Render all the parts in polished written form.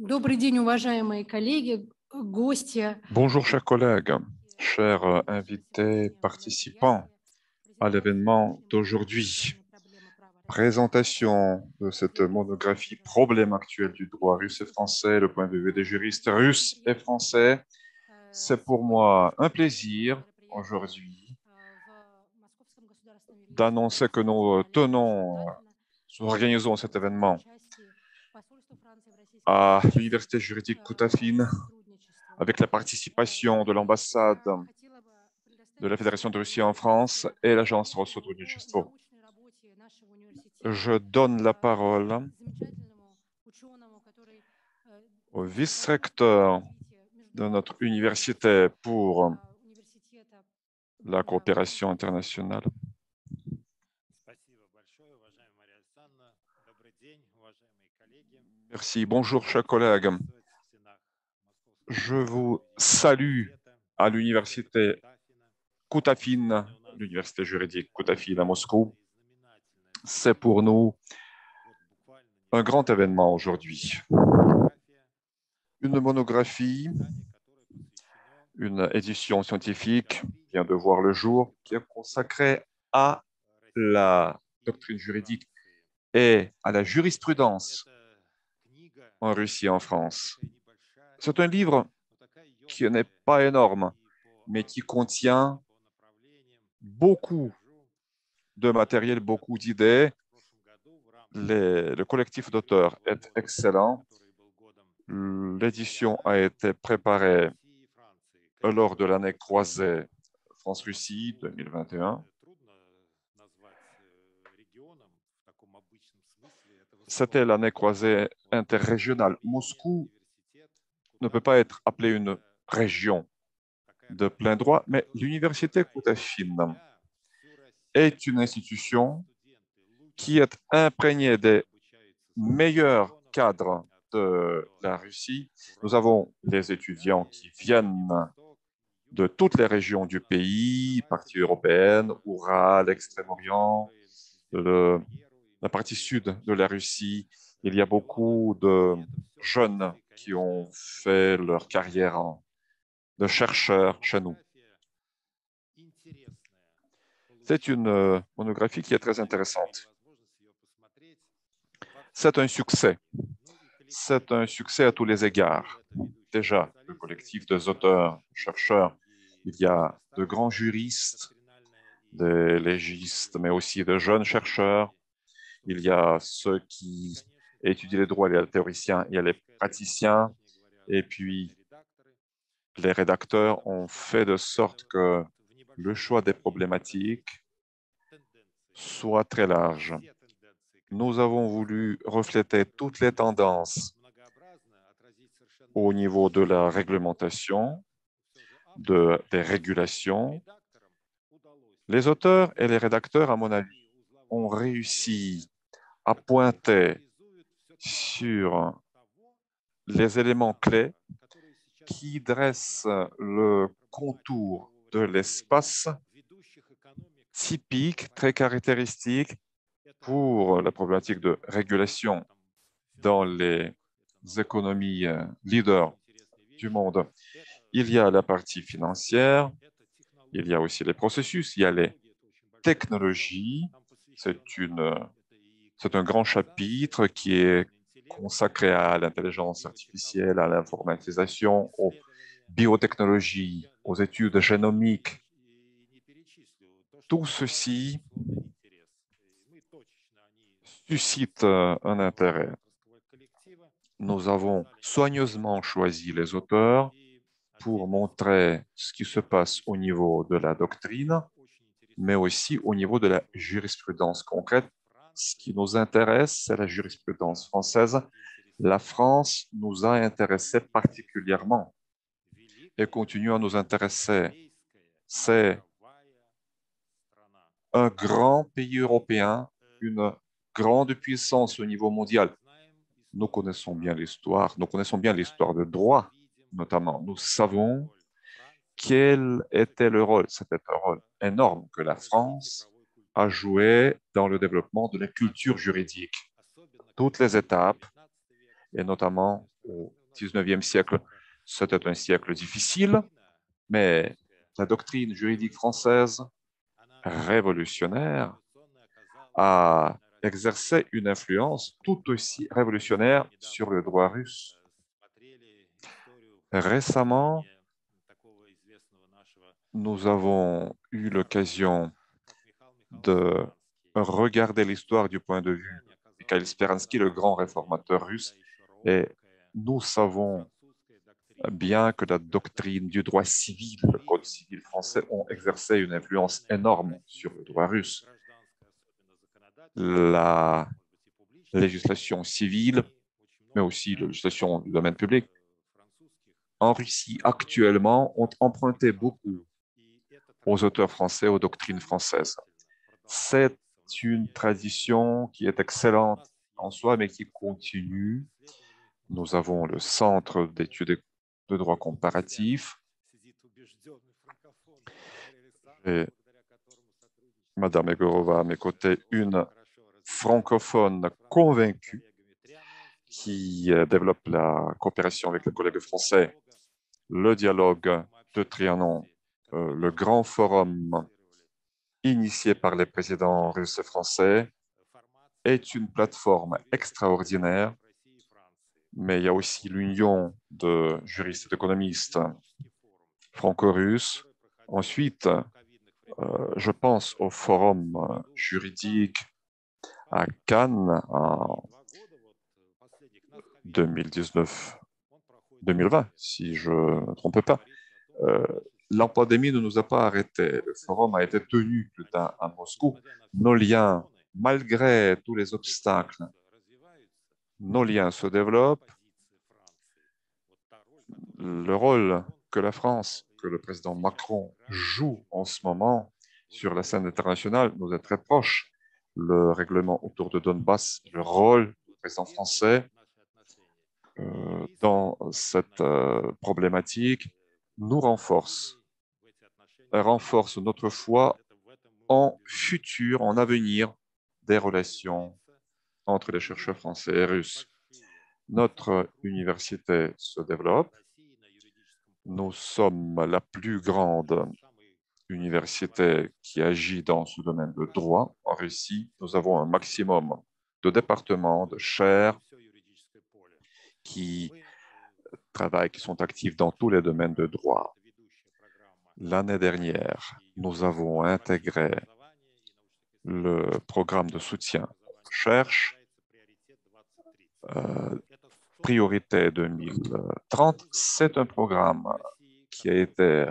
Добрый день, уважаемые коллеги, гости. Bonjour chers collègues, chers invités participants à l'événement d'aujourd'hui. Présentation de cette monographie Problème actuel du droit russe et français, le point de vue des juristes russes et français. C'est pour moi un plaisir aujourd'hui d'annoncer que nous organisons cet événement à l'Université juridique Koutafine avec la participation de l'ambassade de la Fédération de Russie en France et l'agence Россотрудничество. Je donne la parole au vice-recteur de notre université pour la coopération internationale. Merci. Bonjour, chers collègues. Je vous salue à l'université Koutafine, l'université juridique Koutafine à Moscou. C'est pour nous un grand événement aujourd'hui. Une monographie, une édition scientifique vient de voir le jour qui est consacrée à la doctrine juridique et à la jurisprudence en Russie et en France. C'est un livre qui n'est pas énorme, mais qui contient beaucoup de matériel, beaucoup d'idées. Le collectif d'auteurs est excellent. L'édition a été préparée lors de l'année croisée France-Russie 2021. C'était l'année croisée interrégionale. Moscou ne peut pas être appelée une région de plein droit, mais l'université Koutafine est une institution qui est imprégnée des meilleurs cadres de la Russie. Nous avons des étudiants qui viennent de toutes les régions du pays, partie européenne, Oural, Extrême-Orient, la partie sud de la Russie. Il y a beaucoup de jeunes qui ont fait leur carrière de chercheurs chez nous. C'est une monographie qui est très intéressante. C'est un succès. C'est un succès à tous les égards. Déjà, le collectif des auteurs, chercheurs, il y a de grands juristes, des légistes, mais aussi de jeunes chercheurs. Il y a ceux qui étudient les droits, il y a les théoriciens, il y a les praticiens, et puis les rédacteurs ont fait de sorte que le choix des problématiques soit très large. Nous avons voulu refléter toutes les tendances au niveau de la réglementation, des régulations. Les auteurs et les rédacteurs, à mon avis, ont réussi à pointer sur les éléments clés qui dressent le contour de l'espace typique, très caractéristique pour la problématique de régulation dans les économies leaders du monde. Il y a la partie financière, il y a aussi les processus, il y a les technologies. C'est un grand chapitre qui est consacré à l'intelligence artificielle, à l'informatisation, aux biotechnologies, aux études génomiques. Tout ceci suscite un intérêt. Nous avons soigneusement choisi les auteurs pour montrer ce qui se passe au niveau de la doctrine, mais aussi au niveau de la jurisprudence concrète. Ce qui nous intéresse, c'est la jurisprudence française. La France nous a intéressés particulièrement et continue à nous intéresser. C'est un grand pays européen, une grande puissance au niveau mondial. Nous connaissons bien l'histoire de droit, notamment. Nous savons quel était le rôle, c'était un rôle énorme que la France a joué dans le développement de la culture juridique. Toutes les étapes, et notamment au XIXe siècle. C'était un siècle difficile, mais la doctrine juridique française révolutionnaire a exercé une influence tout aussi révolutionnaire sur le droit russe. Récemment, nous avons eu l'occasion de regarder l'histoire du point de vue de Mikhail Speransky, le grand réformateur russe, et nous savons bien que la doctrine du droit civil, le code civil français, ont exercé une influence énorme sur le droit russe. La législation civile, mais aussi la législation du domaine public, en Russie actuellement ont emprunté beaucoup aux auteurs français, aux doctrines françaises. C'est une tradition qui est excellente en soi, mais qui continue. Nous avons le Centre d'études de droit comparatif. Et Madame Egorova à mes côtés, une francophone convaincue qui développe la coopération avec les collègues français, le dialogue de Trianon, le grand forum initié par les présidents russes et français, est une plateforme extraordinaire, mais il y a aussi l'union de juristes et d'économistes franco-russes. Ensuite, je pense au forum juridique à Cannes en 2019-2020, si je ne me trompe pas. La pandémie ne nous a pas arrêtés. Le forum a été tenu plus tard à Moscou. Nos liens, malgré tous les obstacles, nos liens se développent. Le rôle que la France, que le président Macron joue en ce moment sur la scène internationale nous est très proche. Le règlement autour de Donbass, le rôle du président français dans cette problématique nous renforce notre foi en futur, en avenir des relations entre les chercheurs français et russes. Notre université se développe. Nous sommes la plus grande université qui agit dans ce domaine de droit en Russie. Nous avons un maximum de départements, de chaires qui travaillent, qui sont actifs dans tous les domaines de droit. L'année dernière, nous avons intégré le programme de soutien à la recherche, Priorité 2030. C'est un programme qui a été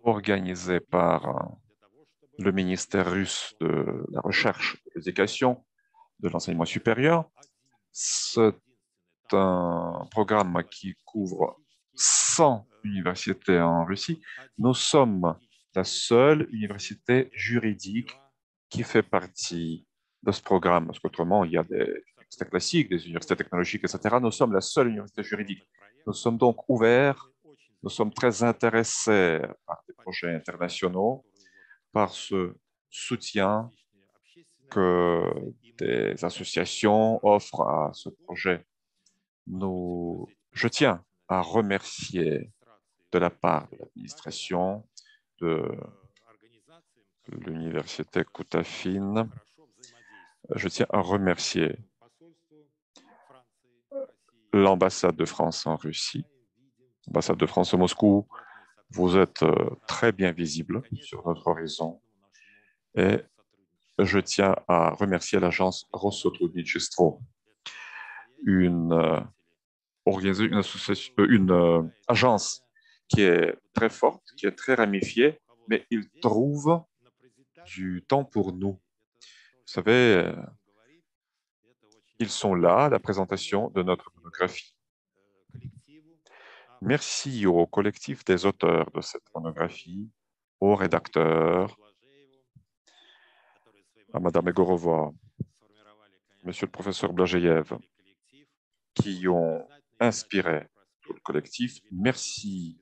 organisé par le ministère russe de la Recherche, de l'Éducation, de l'Enseignement supérieur. C'est un programme qui couvre 100 universités en Russie. Nous sommes la seule université juridique qui fait partie de ce programme, parce qu'autrement, il y a des universités classiques, des universités technologiques, etc. Nous sommes la seule université juridique. Nous sommes donc ouverts, nous sommes très intéressés par des projets internationaux, par ce soutien que des associations offrent à ce projet. Je tiens à remercier de la part de l'administration de l'université Koutafine, je tiens à remercier l'ambassade de France en Russie, l'ambassade de France à Moscou. Vous êtes très bien visible sur notre horizon. Et je tiens à remercier l'agence Rossotrodnichestvo, une agence qui est très forte, qui est très ramifiée, mais il trouve du temps pour nous. Vous savez, ils sont là à la présentation de notre monographie. Merci au collectif des auteurs de cette monographie, aux rédacteurs, à Madame Egorova, Monsieur le professeur Blageyev, qui ont inspiré tout le collectif. Merci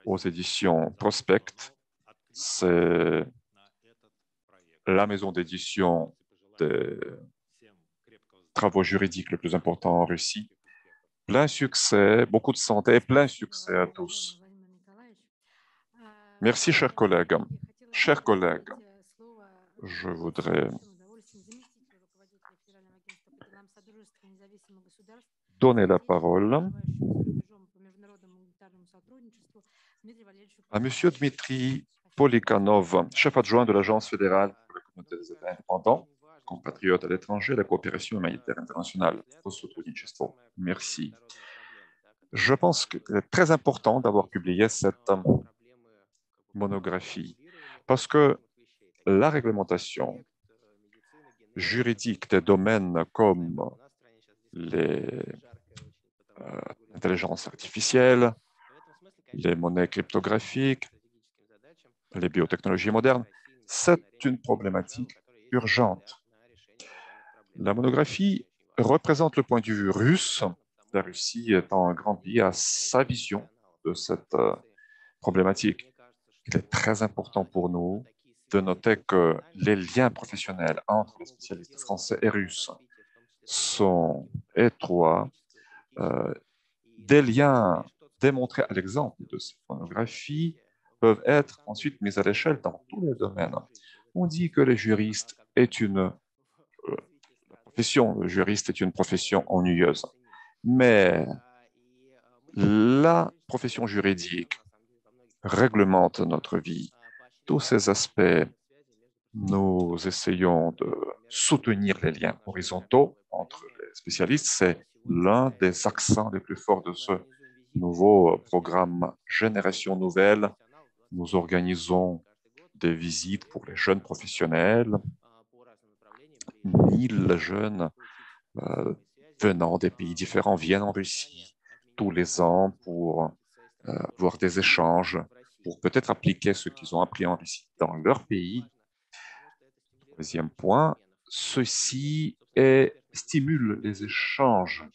aux éditions Prospect. C'est la maison d'édition des travaux juridiques le plus important en Russie. plein succès, beaucoup de santé et plein succès à tous. Merci, chers collègues. Chers collègues, je voudrais donner la parole à M. Dmitri Polikhanov, chef adjoint de l'Agence fédérale pour la communauté des États indépendants, compatriotes à l'étranger, la coopération humanitaire internationale. Merci. Je pense qu'il est très important d'avoir publié cette monographie parce que la réglementation juridique des domaines comme l'intelligence artificielle, les monnaies cryptographiques, les biotechnologies modernes, c'est une problématique urgente. La monographie représente le point de vue russe. La Russie étant un grand pays a sa vision de cette problématique. Il est très important pour nous de noter que les liens professionnels entre les spécialistes français et russes sont étroits. Des liens démontrés à l'exemple de cette monographie peuvent être ensuite mis à l'échelle dans tous les domaines. On dit que les juristes est une profession, le juriste est une profession ennuyeuse, mais la profession juridique réglemente notre vie. Tous ces aspects, nous essayons de soutenir les liens horizontaux entre les spécialistes. C'est l'un des accents les plus forts de ce nouveau programme Génération Nouvelle. Nous organisons des visites pour les jeunes professionnels. 1000 jeunes venant des pays différents viennent en Russie tous les ans pour avoir des échanges, pour peut-être appliquer ce qu'ils ont appris en Russie dans leur pays. Deuxième point, ceci stimule les échanges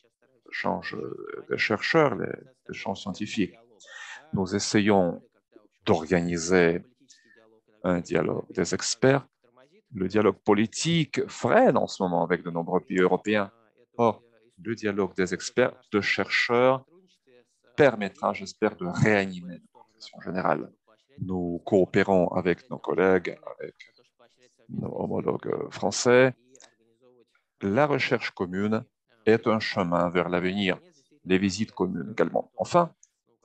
des chercheurs, les échanges scientifiques. Nous essayons d'organiser un dialogue des experts. Le dialogue politique freine en ce moment avec de nombreux pays européens. Or, le dialogue des experts, de chercheurs, permettra, j'espère, de réanimer la profession générale. Nous coopérons avec nos collègues, avec nos homologues français. La recherche commune est un chemin vers l'avenir, les visites communes également. Enfin,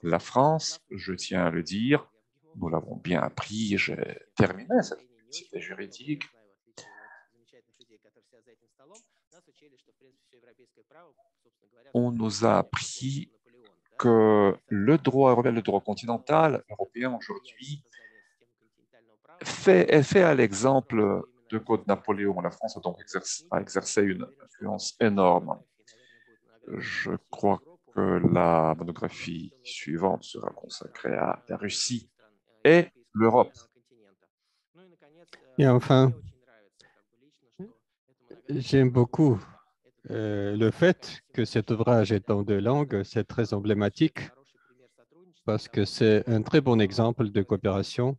la France, je tiens à le dire, nous l'avons bien appris, j'ai terminé cette publicité juridique. On nous a appris que le droit européen, le droit continental européen aujourd'hui est fait à l'exemple de Code Napoléon. La France a donc exercé une influence énorme. Je crois que la monographie suivante sera consacrée à la Russie et l'Europe. Et enfin, j'aime beaucoup le fait que cet ouvrage est en deux langues. C'est très emblématique parce que c'est un très bon exemple de coopération.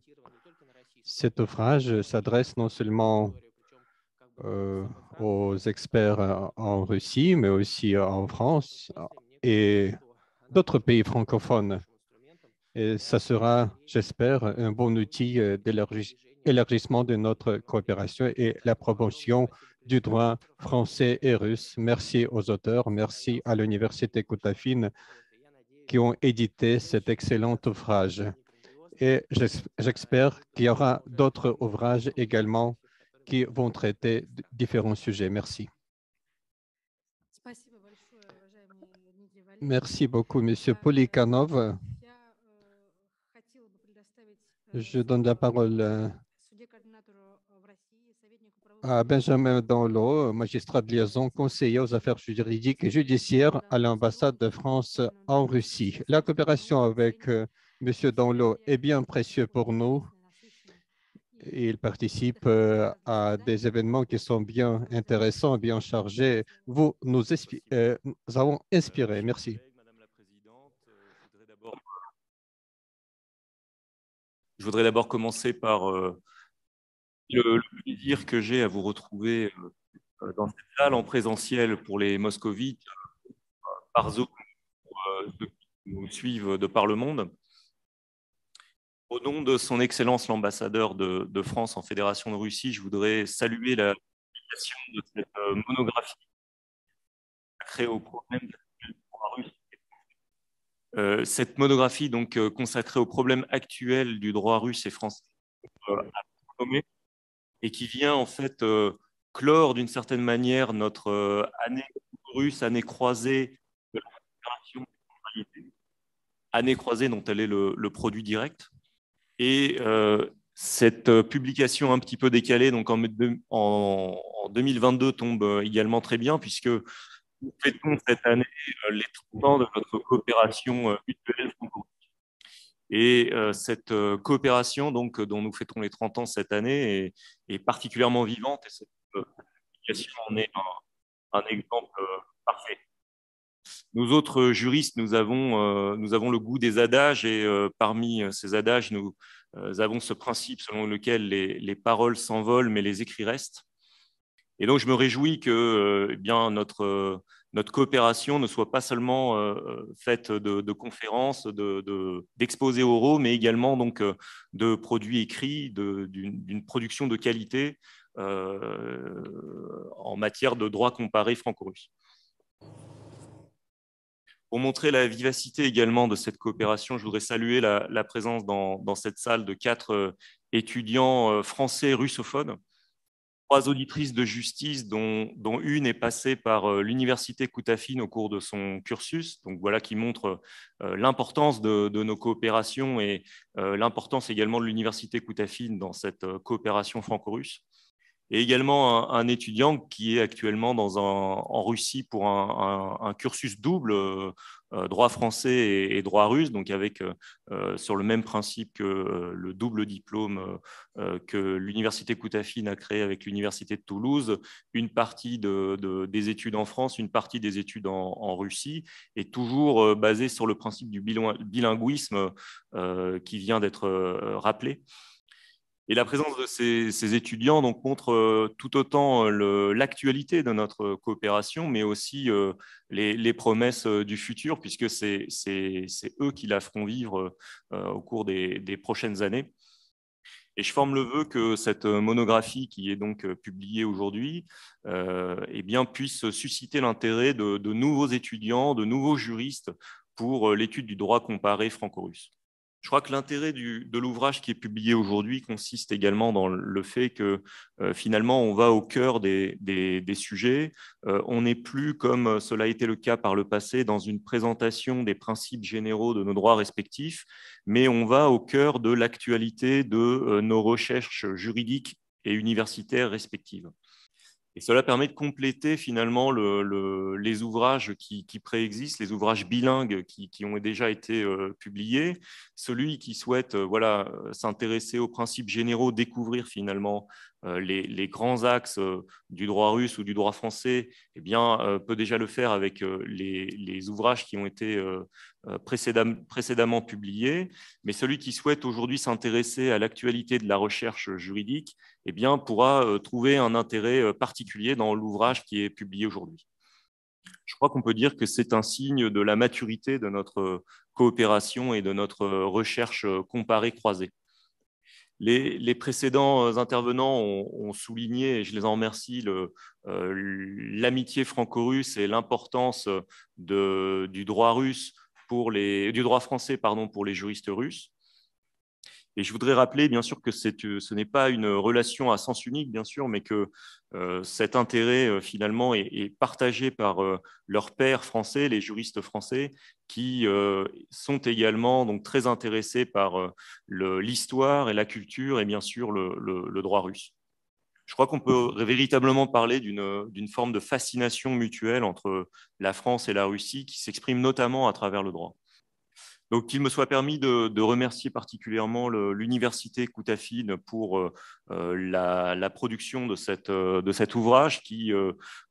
Cet ouvrage s'adresse non seulement aux experts en Russie, mais aussi en France et d'autres pays francophones. Et ça sera, j'espère, un bon outil d'élargissement de notre coopération et la promotion du droit français et russe. Merci aux auteurs, merci à l'Université Koutafine qui ont édité cet excellent ouvrage. Et j'espère qu'il y aura d'autres ouvrages également qui vont traiter différents sujets. Merci. Merci beaucoup, Monsieur Polikhanov. Je donne la parole à Benjamin Danlot, magistrat de liaison, conseiller aux affaires juridiques et judiciaires à l'ambassade de France en Russie. La coopération avec Monsieur Danlot est bien précieuse pour nous. Il participe à des événements qui sont bien intéressants, bien chargés. Vous nous avons inspiré. Merci. Je voudrais d'abord commencer par le plaisir que j'ai à vous retrouver dans cette salle en présentiel pour les moscovites par Zoom ceux qui nous suivent de par le monde. Au nom de son Excellence l'ambassadeur de France en Fédération de Russie, je voudrais saluer la publication de cette monographie consacrée au problème du droit russe. Cette monographie donc consacrée aux problèmes actuels du droit russe et français et qui vient en fait clore d'une certaine manière notre année russe, année croisée de la Fédération des centralités, année croisée dont elle est le produit direct. Et cette publication un petit peu décalée, donc en 2022, tombe également très bien, puisque nous fêtons cette année les 30 ans de notre coopération mutuelle franco-russe. Et cette coopération, donc, dont nous fêtons les 30 ans cette année, est particulièrement vivante, et cette publication en est un exemple parfait. Nous autres juristes, nous avons le goût des adages, et parmi ces adages, nous avons ce principe selon lequel les paroles s'envolent, mais les écrits restent. Et donc, je me réjouis que eh bien, notre coopération ne soit pas seulement faite de conférences, d'exposés oraux, mais également donc, de produits écrits, d'une production de qualité en matière de droit comparé franco-russe. Pour montrer la vivacité également de cette coopération, je voudrais saluer la présence dans cette salle de 4 étudiants français russophones, 3 auditrices de justice, dont une est passée par l'université Koutafine au cours de son cursus. Donc voilà qui montre l'importance de nos coopérations et l'importance également de l'université Koutafine dans cette coopération franco-russe. Et également un étudiant qui est actuellement en Russie pour un cursus double, droit français et droit russe, donc avec sur le même principe que le double diplôme que l'université Koutafine a créé avec l'université de Toulouse, une partie des études en France, une partie des études en Russie, et toujours basé sur le principe du bilinguisme qui vient d'être rappelé. Et la présence de ces étudiants donc, montre tout autant l'actualité de notre coopération, mais aussi les promesses du futur, puisque c'est eux qui la feront vivre au cours des prochaines années. Et je forme le vœu que cette monographie qui est donc publiée aujourd'hui eh bien, puisse susciter l'intérêt de nouveaux étudiants, de nouveaux juristes pour l'étude du droit comparé franco-russe. Je crois que l'intérêt de l'ouvrage qui est publié aujourd'hui consiste également dans le fait que finalement on va au cœur des sujets. On n'est plus, comme cela a été le cas par le passé, dans une présentation des principes généraux de nos droits respectifs, mais on va au cœur de l'actualité de nos recherches juridiques et universitaires respectives. Et cela permet de compléter finalement les ouvrages qui préexistent, les ouvrages bilingues qui ont déjà été publiés. Celui qui souhaite voilà, s'intéresser aux principes généraux, découvrir finalement les grands axes du droit russe ou du droit français, eh bien, peut déjà le faire avec les ouvrages qui ont été précédemment publiés. Mais celui qui souhaite aujourd'hui s'intéresser à l'actualité de la recherche juridique, eh bien, pourra trouver un intérêt particulier dans l'ouvrage qui est publié aujourd'hui. Je crois qu'on peut dire que c'est un signe de la maturité de notre coopération et de notre recherche comparée croisée. Les précédents intervenants ont souligné, et je les en remercie, l'amitié franco-russe et l'importance du droit russe du droit français pour les juristes russes. Et je voudrais rappeler, bien sûr, que ce n'est pas une relation à sens unique, bien sûr, mais que cet intérêt, finalement, est partagé par leurs pairs français, les juristes français, qui sont également donc, très intéressés par l'histoire et la culture et, bien sûr, le droit russe. Je crois qu'on peut véritablement parler d'une forme de fascination mutuelle entre la France et la Russie qui s'exprime notamment à travers le droit. Donc, qu'il me soit permis de remercier particulièrement l'université Koutafine pour la production de cet ouvrage qui,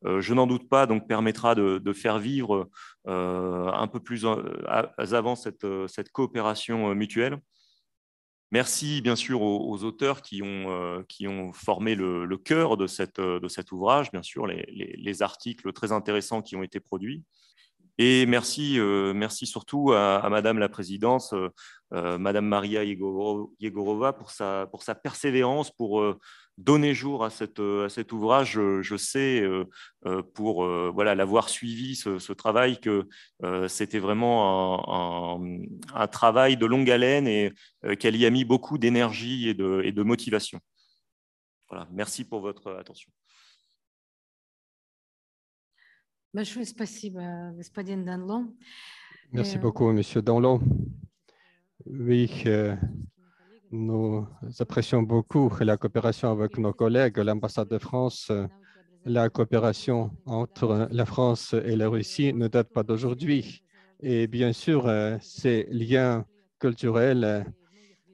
je n'en doute pas, donc, permettra de faire vivre un peu plus avant cette coopération mutuelle. Merci bien sûr aux auteurs qui ont formé le cœur de cet ouvrage, bien sûr, les articles très intéressants qui ont été produits. Et merci, merci surtout à Madame la Présidente, Madame Maria Yegorova, pour sa persévérance, pour donner jour à cet ouvrage. Je sais, pour voilà, l'avoir suivi, ce travail, que c'était vraiment un travail de longue haleine et qu'elle y a mis beaucoup d'énergie et de motivation. Voilà, merci pour votre attention. Большое спасибо, господин Данло. Merci beaucoup, Monsieur Danlot. Oui, nous apprécions beaucoup la coopération avec nos collègues, l'ambassade de France. La coopération entre la France et la Russie ne date pas d'aujourd'hui. Et bien sûr, ces liens culturels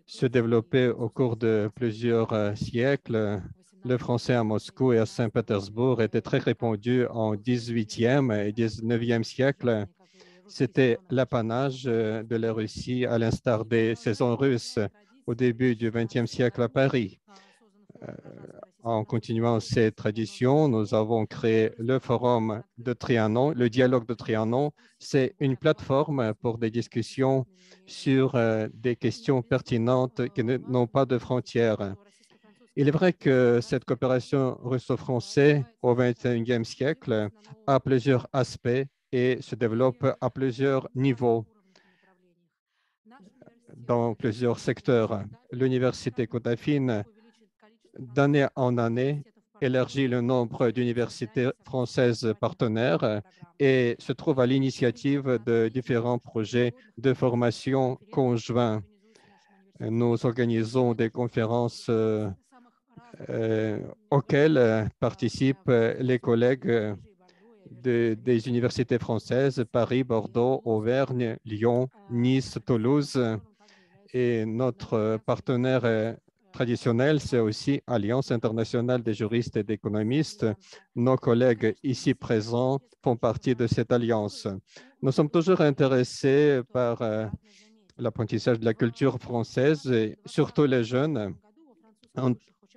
se développaient au cours de plusieurs siècles. Le français à Moscou et à Saint-Pétersbourg était très répandu en 18e et 19e siècle. C'était l'apanage de la Russie, à l'instar des saisons russes au début du XXe siècle à Paris. En continuant ces traditions, nous avons créé le forum de Trianon, le dialogue de Trianon. C'est une plateforme pour des discussions sur des questions pertinentes qui n'ont pas de frontières. Il est vrai que cette coopération russo-française au XXIe siècle a plusieurs aspects et se développe à plusieurs niveaux dans plusieurs secteurs. L'Université Côte-Affine, d'année en année, élargit le nombre d'universités françaises partenaires et se trouve à l'initiative de différents projets de formation conjoints. Nous organisons des conférences auxquelles participent les collègues des universités françaises, Paris, Bordeaux, Auvergne, Lyon, Nice, Toulouse. Et notre partenaire traditionnel, c'est aussi Alliance internationale des juristes et d'économistes. Nos collègues ici présents font partie de cette alliance. Nous sommes toujours intéressés par l'apprentissage de la culture française, et surtout les jeunes.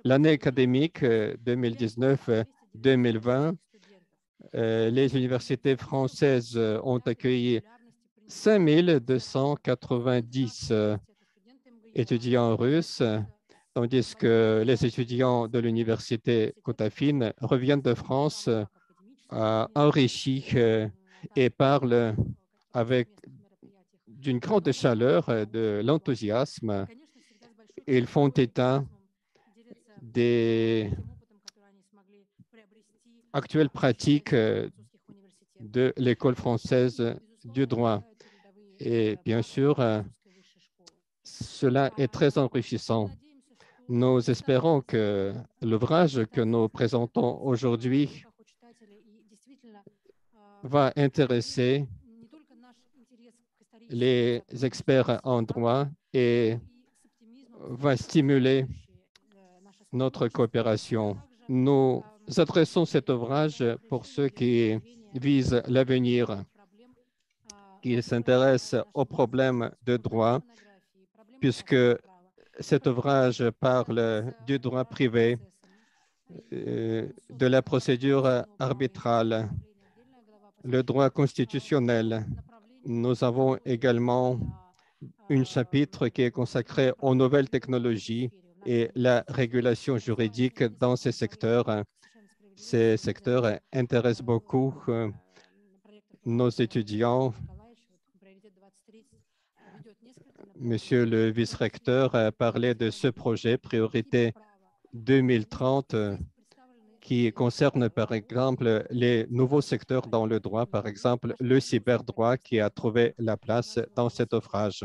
L'année académique 2019-2020, les universités françaises ont accueilli 5290 étudiants russes, tandis que les étudiants de l'université Côte-Affine reviennent de France enrichis et parlent avec d'une grande chaleur, de l'enthousiasme. Ils font état des actuelles pratiques de l'école française du droit. Et bien sûr, cela est très enrichissant. Nous espérons que l'ouvrage que nous présentons aujourd'hui va intéresser les experts en droit et va stimuler notre coopération. Nous adressons cet ouvrage pour ceux qui visent l'avenir, qui s'intéressent aux problèmes de droit, puisque cet ouvrage parle du droit privé, de la procédure arbitrale, le droit constitutionnel. Nous avons également un chapitre qui est consacré aux nouvelles technologies et la régulation juridique dans ces secteurs. Ces secteurs intéressent beaucoup nos étudiants. Monsieur le vice-recteur a parlé de ce projet Priorité 2030 qui concerne par exemple les nouveaux secteurs dans le droit, par exemple le cyberdroit qui a trouvé la place dans cet ouvrage.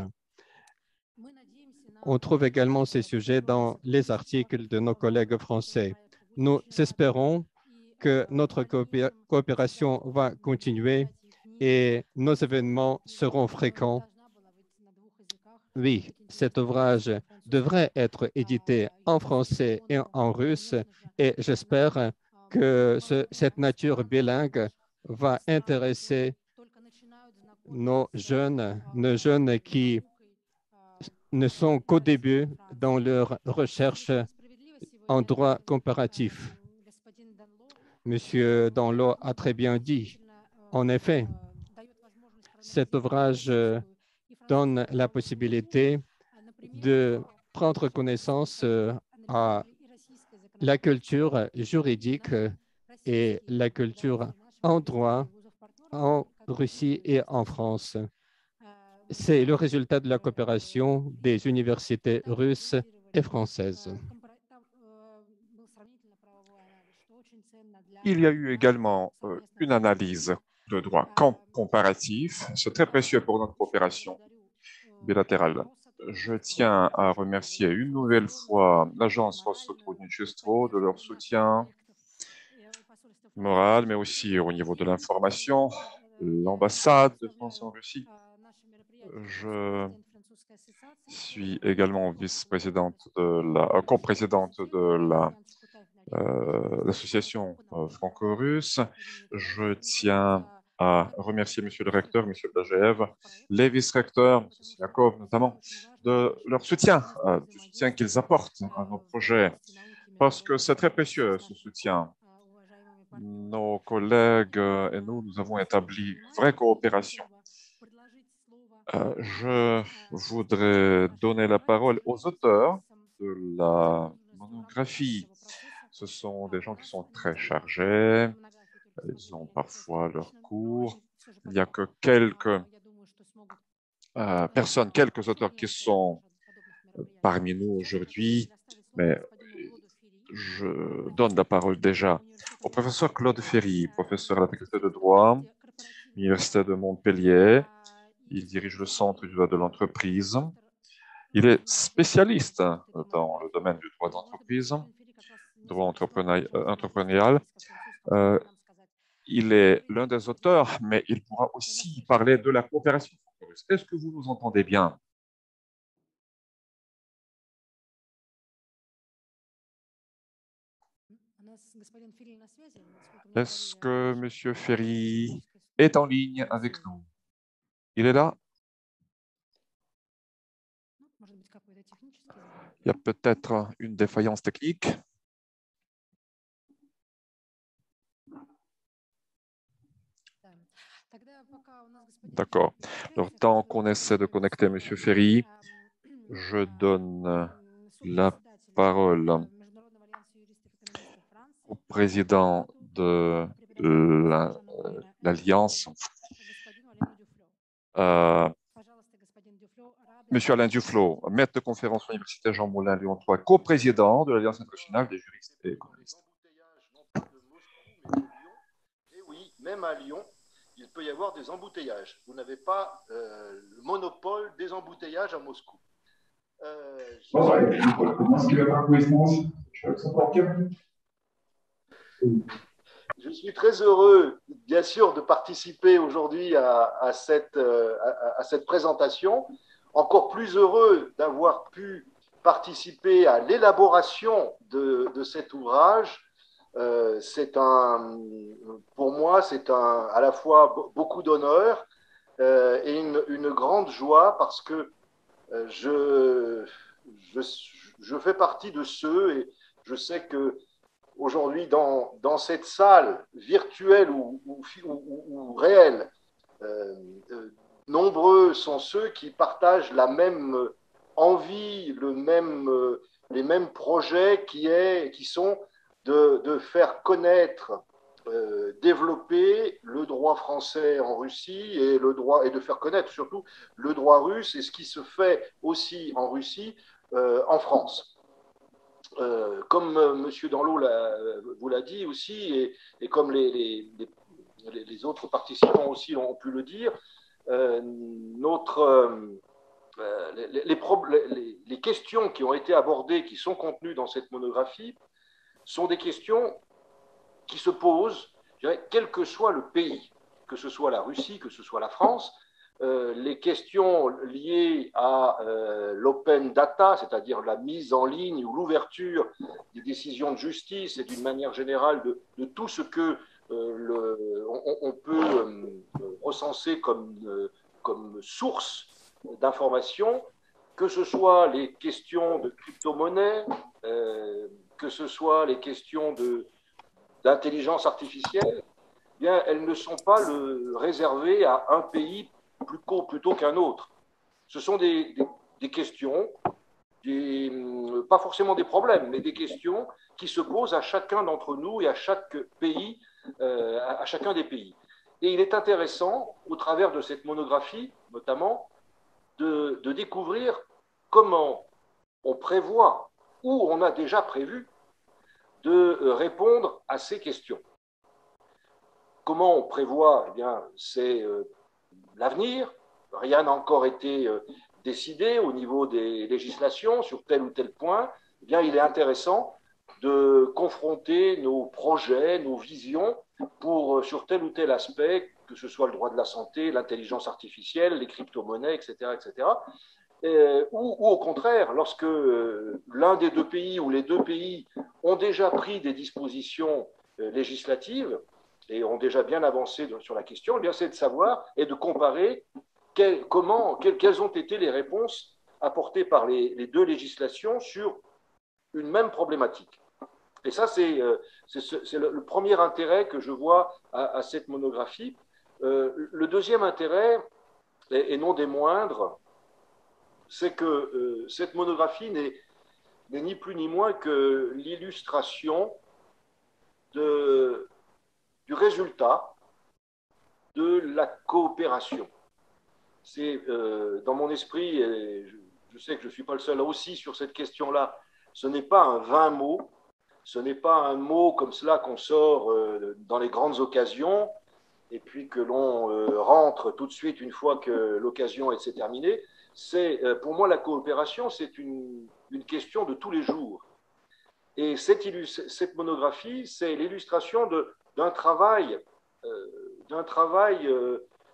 On trouve également ces sujets dans les articles de nos collègues français. Nous espérons que notre coopération va continuer et nos événements seront fréquents. Oui, cet ouvrage devrait être édité en français et en russe et j'espère que cette nature bilingue va intéresser nos jeunes qui ne sont qu'au début dans leur recherche en droit comparatif. Monsieur Danlot a très bien dit, en effet, Cet ouvrage donne la possibilité de prendre connaissance à la culture juridique et la culture en droit en Russie et en France. C'est le résultat de la coopération des universités russes et françaises. Il y a eu également une analyse de droit comparatif. C'est très précieux pour notre coopération bilatérale. Je tiens à remercier une nouvelle fois l'agence Rosotrudnichestvo de leur soutien moral, mais aussi au niveau de l'information, l'ambassade de France en Russie. Je suis également vice-présidente de la coprésidente de l'association franco-russe. Je tiens à remercier Monsieur le recteur, Monsieur Blageev, les vice-recteurs, M. Siakov notamment, de leur soutien, du soutien qu'ils apportent à nos projets, parce que c'est très précieux ce soutien. Nos collègues et nous avons établi une vraie coopération. Je voudrais donner la parole aux auteurs de la monographie. Ce sont des gens qui sont très chargés, ils ont parfois leurs cours. Il n'y a que quelques personnes, quelques auteurs qui sont parmi nous aujourd'hui, mais je donne la parole déjà au professeur Claude Ferry, professeur à la faculté de droit, l'Université de Montpellier. Il dirige le Centre du droit de l'entreprise. Il est spécialiste dans le domaine du droit d'entreprise, droit entrepreneurial. Il est l'un des auteurs, mais il pourra aussi parler de la coopération franco-russe. Est-ce que vous nous entendez bien? Est-ce que M. Ferry est en ligne avec nous? Il est là? Il y a peut-être une défaillance technique. D'accord. Alors, tant qu'on essaie de connecter M. Ferry, je donne la parole au président de l'Alliance, M. Alain Duflo, maître de conférence universitaire Jean Moulin Lyon 3, coprésident de l'Alliance internationale des juristes et économistes. Et oui, même à Lyon, il peut y avoir des embouteillages. Vous n'avez pas le monopole des embouteillages à Moscou. Je suis très heureux, bien sûr, de participer aujourd'hui à cette présentation. Encore plus heureux d'avoir pu participer à l'élaboration de cet ouvrage. Pour moi, c'est à la fois beaucoup d'honneur et une grande joie parce que je fais partie de ceux, et je sais que aujourd'hui, dans cette salle virtuelle ou réelle, nombreux sont ceux qui partagent la même envie, les mêmes projets qui sont de faire connaître, développer le droit français en Russie et de faire connaître surtout le droit russe et ce qui se fait aussi en Russie, en France. Comme M. Danlot vous l'a dit aussi, et comme les autres participants aussi ont pu le dire, les questions qui ont été abordées, qui sont contenues dans cette monographie, sont des questions qui se posent, je dirais, quel que soit le pays, que ce soit la Russie, que ce soit la France. Les questions liées à l'open data, c'est-à-dire la mise en ligne ou l'ouverture des décisions de justice et d'une manière générale de tout ce que on peut recenser comme source d'information, que ce soit les questions de crypto-monnaie, que ce soit les questions d'intelligence artificielle, eh bien, elles ne sont pas réservées à un pays plutôt qu'un autre. Ce sont des questions, pas forcément des problèmes, mais des questions qui se posent à chacun d'entre nous et à chaque pays, à chacun des pays. Et il est intéressant, au travers de cette monographie, notamment, de découvrir comment on prévoit, ou on a déjà prévu, de répondre à ces questions. Comment on prévoit? Eh bien, c'est l'avenir. Rien n'a encore été décidé au niveau des législations sur tel ou tel point. Eh bien, il est intéressant de confronter nos projets, nos visions sur tel ou tel aspect, que ce soit le droit de la santé, l'intelligence artificielle, les crypto-monnaies, etc., etc. Ou au contraire, lorsque l'un des deux pays ou les deux pays ont déjà pris des dispositions législatives et ont déjà bien avancé sur la question, eh bien, c'est de savoir et de comparer quelles ont été les réponses apportées par les deux législations sur une même problématique. Et ça, c'est le premier intérêt que je vois à cette monographie. Le deuxième intérêt, et non des moindres, c'est que cette monographie n'est ni plus ni moins que l'illustration du résultat de la coopération. C'est dans mon esprit, et je sais que je ne suis pas le seul aussi sur cette question-là, ce n'est pas un vain mot, ce n'est pas un mot comme cela qu'on sort dans les grandes occasions et puis que l'on rentre tout de suite une fois que l'occasion est terminée. Pour moi, la coopération, c'est une question de tous les jours. Et cette monographie, c'est l'illustration d'un travail,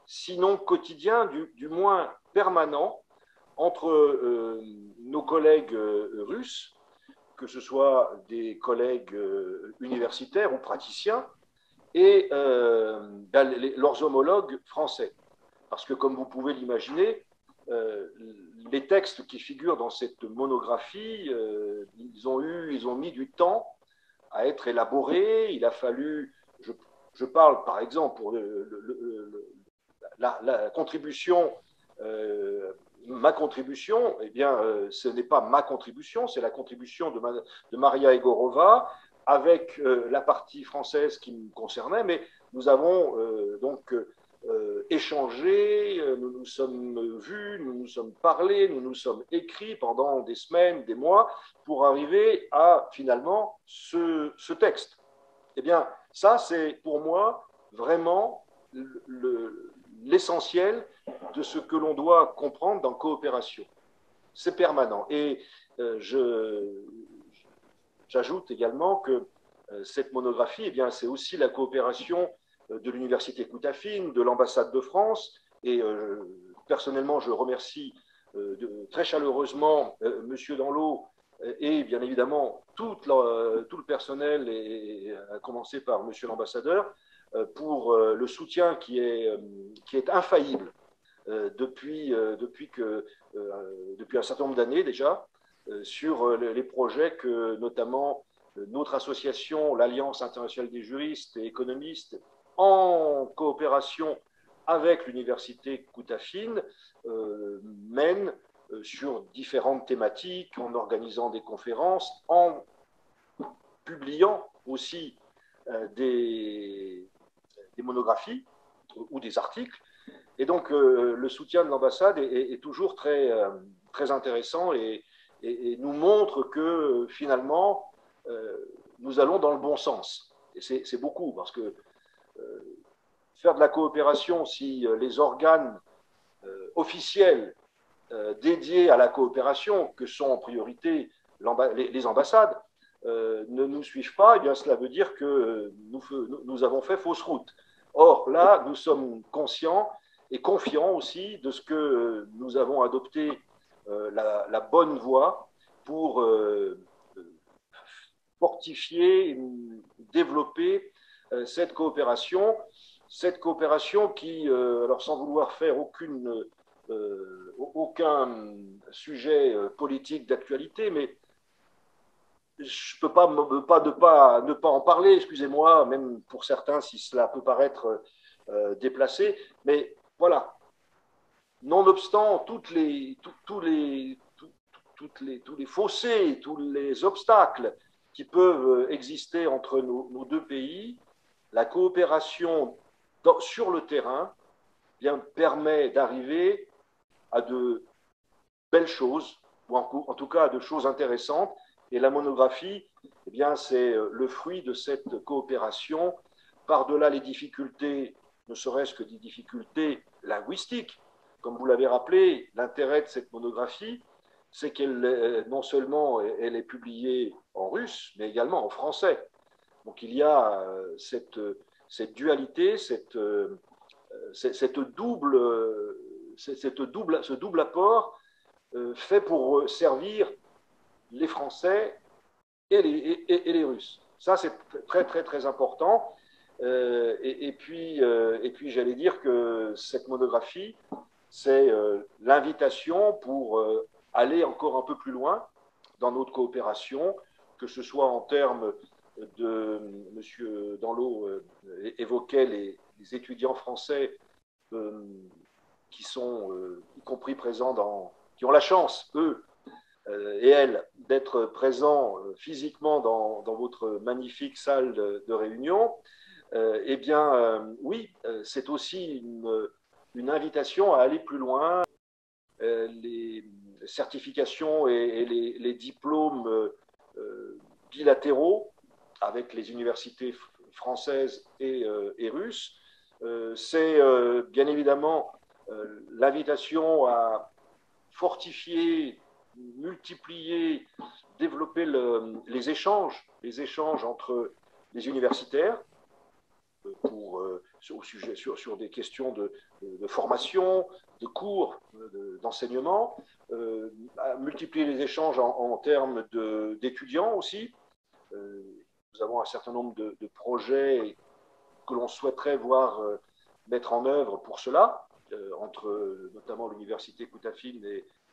sinon quotidien, du moins permanent, entre nos collègues russes, que ce soit des collègues universitaires ou praticiens, et leurs homologues français. Parce que, comme vous pouvez l'imaginer, les textes qui figurent dans cette monographie, ils ont mis du temps à être élaborés. Il a fallu, je parle par exemple pour la contribution, ma contribution, eh bien, ce n'est pas ma contribution, c'est la contribution de Maria Egorova avec la partie française qui me concernait, mais nous avons donc échangé, nous nous sommes vus, nous nous sommes parlé, nous nous sommes écrits pendant des semaines, des mois, pour arriver à finalement ce texte. Eh bien, ça, c'est pour moi vraiment l'essentiel de ce que l'on doit comprendre dans coopération. C'est permanent. Et j'ajoute également que cette monographie, eh bien, c'est aussi la coopération de l'Université Koutafine, de l'ambassade de France. Et personnellement, je remercie très chaleureusement Monsieur Danlot et bien évidemment tout le personnel, et à commencer par Monsieur l'ambassadeur, pour le soutien qui est infaillible depuis un certain nombre d'années déjà, sur les projets que notamment notre association, l'Alliance internationale des juristes et économistes, en coopération avec l'Université Koutafine, mène sur différentes thématiques, en organisant des conférences, en publiant aussi des monographies ou des articles. Et donc, le soutien de l'ambassade est toujours très, très intéressant et nous montre que finalement, nous allons dans le bon sens. Et c'est beaucoup, parce que faire de la coopération, si les organes officiels dédiés à la coopération, que sont en priorité les ambassades, ne nous suivent pas, eh bien, cela veut dire que nous avons fait fausse route. Or, là, nous sommes conscients et confiants aussi de ce que nous avons adopté la bonne voie pour fortifier, développer cette coopération qui, alors sans vouloir faire aucun sujet politique d'actualité, mais je ne peux pas ne pas en parler, excusez-moi, même pour certains si cela peut paraître déplacé, mais voilà, nonobstant tous les fossés, tous les obstacles qui peuvent exister entre nos deux pays, la coopération sur le terrain bien, permet d'arriver à de belles choses, ou en tout cas à de choses intéressantes. Et la monographie, eh bien, c'est le fruit de cette coopération, par-delà les difficultés, ne serait-ce que des difficultés linguistiques. Comme vous l'avez rappelé, l'intérêt de cette monographie, c'est qu'elle, non seulement elle est publiée en russe, mais également en français. Donc il y a cette dualité, ce double apport fait pour servir les Français et les Russes. Ça, c'est très, très, très important. Et puis, j'allais dire que cette monographie, c'est l'invitation pour aller encore un peu plus loin dans notre coopération, que ce soit en termes de M. Danlot évoquait les étudiants français qui sont y compris présents qui ont la chance, eux et elles, d'être présents physiquement dans votre magnifique salle de réunion. Eh bien, oui, c'est aussi une invitation à aller plus loin. Les certifications et les diplômes bilatéraux avec les universités françaises et russes, c'est bien évidemment l'invitation à fortifier, multiplier, développer les échanges entre les universitaires sur des questions de formation, de cours, d'enseignement, multiplier les échanges en termes d'étudiants aussi. Nous avons un certain nombre de projets que l'on souhaiterait voir mettre en œuvre pour cela, entre notamment l'université Koutafine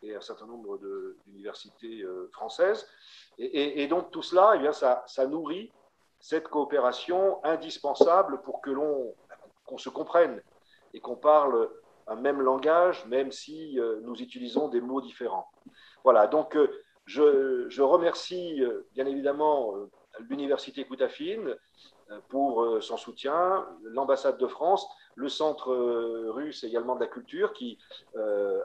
et un certain nombre d'universités françaises. Et donc tout cela, eh bien, ça nourrit cette coopération indispensable pour qu'on se comprenne et qu'on parle un même langage, même si nous utilisons des mots différents. Voilà, donc je remercie bien évidemment l'université Koutafine pour son soutien, l'ambassade de France, le centre russe également de la culture qui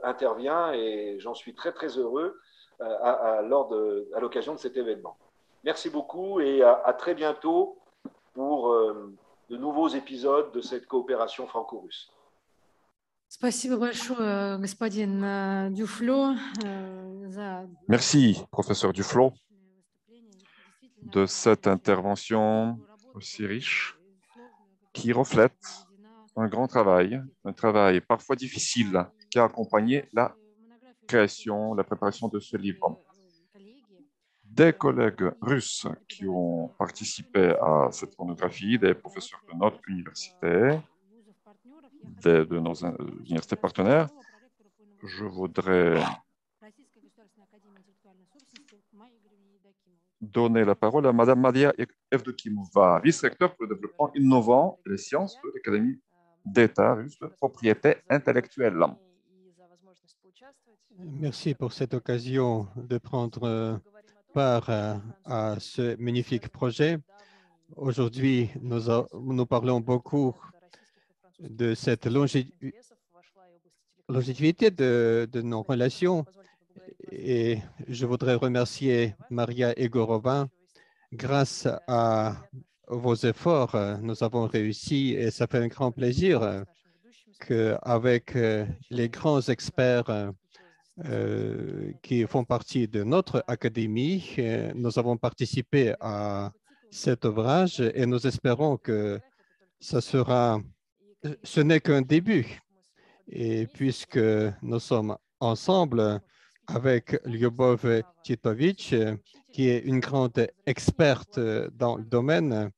intervient, et j'en suis très très heureux à l'occasion de cet événement. Merci beaucoup et à très bientôt pour de nouveaux épisodes de cette coopération franco-russe. Спасибо большое, господин Дюфло, за Merci, professeur Duflo, de cette intervention aussi riche qui reflète un grand travail, un travail parfois difficile qui a accompagné la création, la préparation de ce livre. Des collègues russes qui ont participé à cette monographie, des professeurs de notre université, de nos universités partenaires, je voudrais donner la parole à Mme Madia Evdokimova, vice-recteur pour le développement innovant et les sciences de l'Académie d'État russe de propriété intellectuelle. Merci pour cette occasion de prendre part à ce magnifique projet. Aujourd'hui, nous parlons beaucoup de cette longévité de nos relations et je voudrais remercier Maria Egorova. Grâce à vos efforts, nous avons réussi et ça fait un grand plaisir qu'avec les grands experts qui font partie de notre académie, nous avons participé à cet ouvrage et nous espérons que ce n'est qu'un début. Et puisque nous sommes ensemble avec Lyubov Titovich, qui est une grande experte dans le domaine,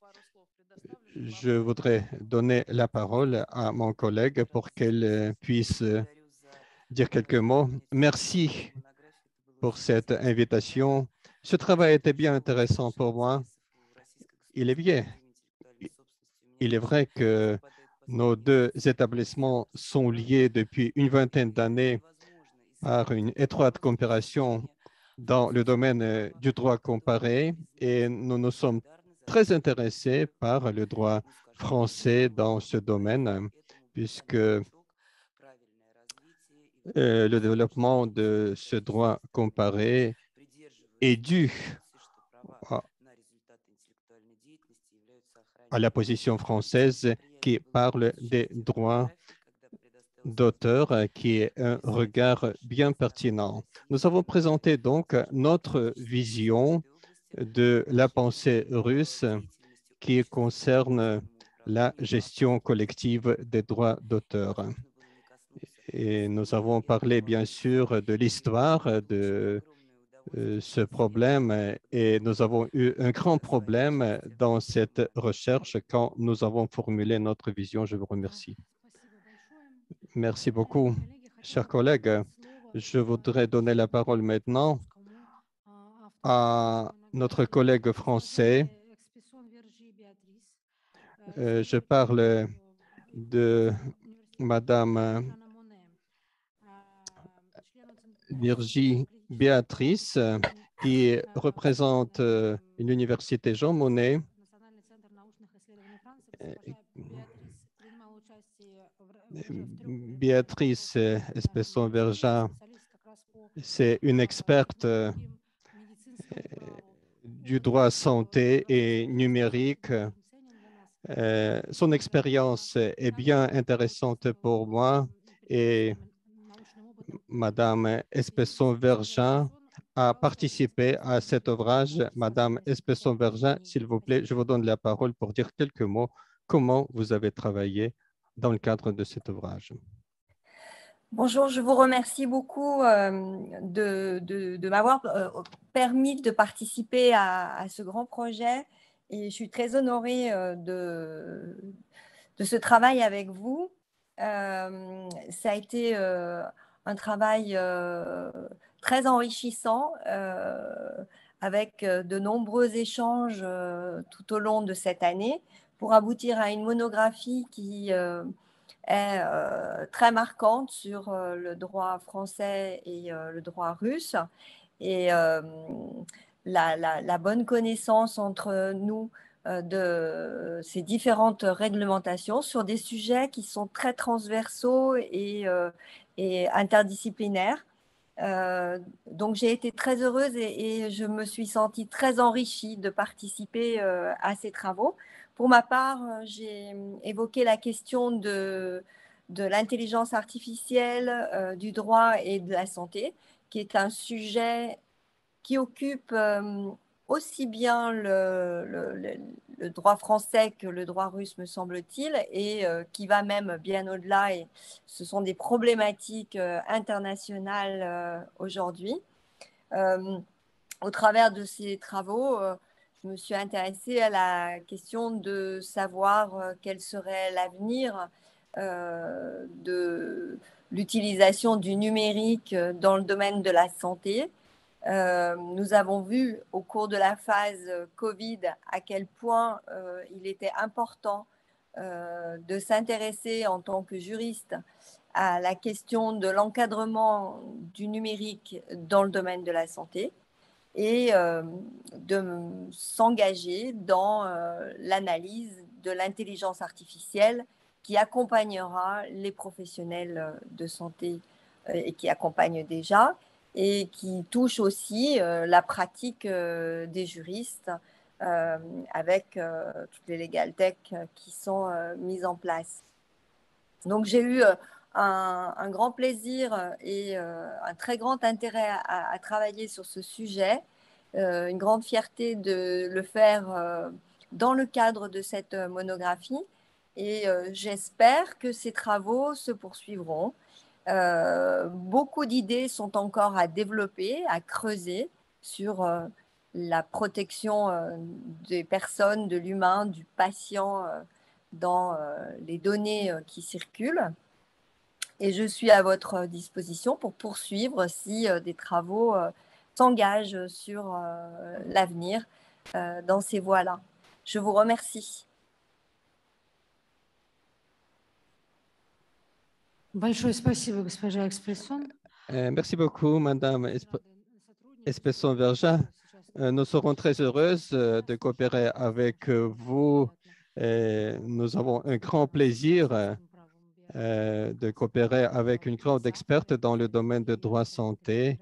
je voudrais donner la parole à mon collègue pour qu'elle puisse dire quelques mots. Merci pour cette invitation. Ce travail était bien intéressant pour moi. Il est vrai que Nos deux établissements sont liés depuis une vingtaine d'années par une étroite coopération dans le domaine du droit comparé et nous nous sommes très intéressés par le droit français dans ce domaine, puisque le développement de ce droit comparé est dû à la position française qui parle des droits d'auteur, qui est un regard bien pertinent. Nous avons présenté donc notre vision de la pensée russe qui concerne la gestion collective des droits d'auteur. Et nous avons parlé bien sûr de l'histoire de ce problème et nous avons eu un grand problème dans cette recherche quand nous avons formulé notre vision. Je vous remercie. Merci beaucoup, chers collègues. Je voudrais donner la parole maintenant à notre collègue français. Je parle de Madame Virginie Béatrice, qui représente l'Université Jean Monnet. Béatrice Espesson-Vergin, c'est une experte du droit santé et numérique. Son expérience est bien intéressante pour moi et Madame Espesson-Vergin a participé à cet ouvrage. Madame Espesson-Vergin, s'il vous plaît, je vous donne la parole pour dire quelques mots. Comment vous avez travaillé dans le cadre de cet ouvrage? Bonjour, je vous remercie beaucoup de m'avoir permis de participer à ce grand projet et je suis très honorée de ce travail avec vous. Ça a été un travail très enrichissant avec de nombreux échanges tout au long de cette année pour aboutir à une monographie qui est très marquante sur le droit français et le droit russe. Et la bonne connaissance entre nous de ces différentes réglementations sur des sujets qui sont très transversaux et interdisciplinaires. Donc j'ai été très heureuse et je me suis sentie très enrichie de participer à ces travaux. Pour ma part, j'ai évoqué la question de l'intelligence artificielle, du droit et de la santé, qui est un sujet qui occupe aussi bien le droit français que le droit russe, me semble-t-il, et qui va même bien au-delà. Et ce sont des problématiques internationales aujourd'hui. Au travers de ces travaux, je me suis intéressée à la question de savoir quel serait l'avenir de l'utilisation du numérique dans le domaine de la santé. Nous avons vu au cours de la phase Covid à quel point il était important de s'intéresser en tant que juriste à la question de l'encadrement du numérique dans le domaine de la santé et de s'engager dans l'analyse de l'intelligence artificielle qui accompagnera les professionnels de santé et qui accompagne déjà et qui touche aussi la pratique des juristes avec toutes les legal tech qui sont mises en place. Donc j'ai eu un grand plaisir et un très grand intérêt à travailler sur ce sujet, une grande fierté de le faire dans le cadre de cette monographie et j'espère que ces travaux se poursuivront. Beaucoup d'idées sont encore à développer, à creuser sur la protection des personnes, de l'humain, du patient dans les données qui circulent. Et je suis à votre disposition pour poursuivre si des travaux s'engagent sur l'avenir dans ces voies-là. Je vous remercie. Большое спасибо, госпожа Экспрессон. Merci beaucoup, Madame Espesson-Verja. Nous serons très heureuses de coopérer avec vous. Nous avons un grand plaisir de coopérer avec une grande experte dans le domaine de droit santé.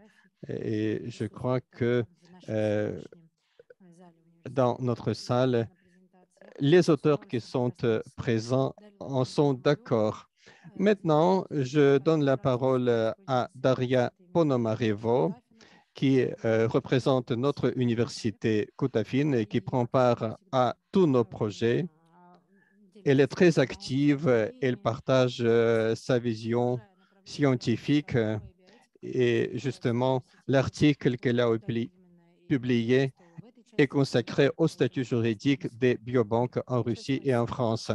Et je crois que dans notre salle, les auteurs qui sont présents en sont d'accord. Maintenant, je donne la parole à Daria Ponomarevo, qui représente notre université Kutafin et qui prend part à tous nos projets. Elle est très active, elle partage sa vision scientifique et justement, l'article qu'elle a publié est consacré au statut juridique des biobanques en Russie et en France.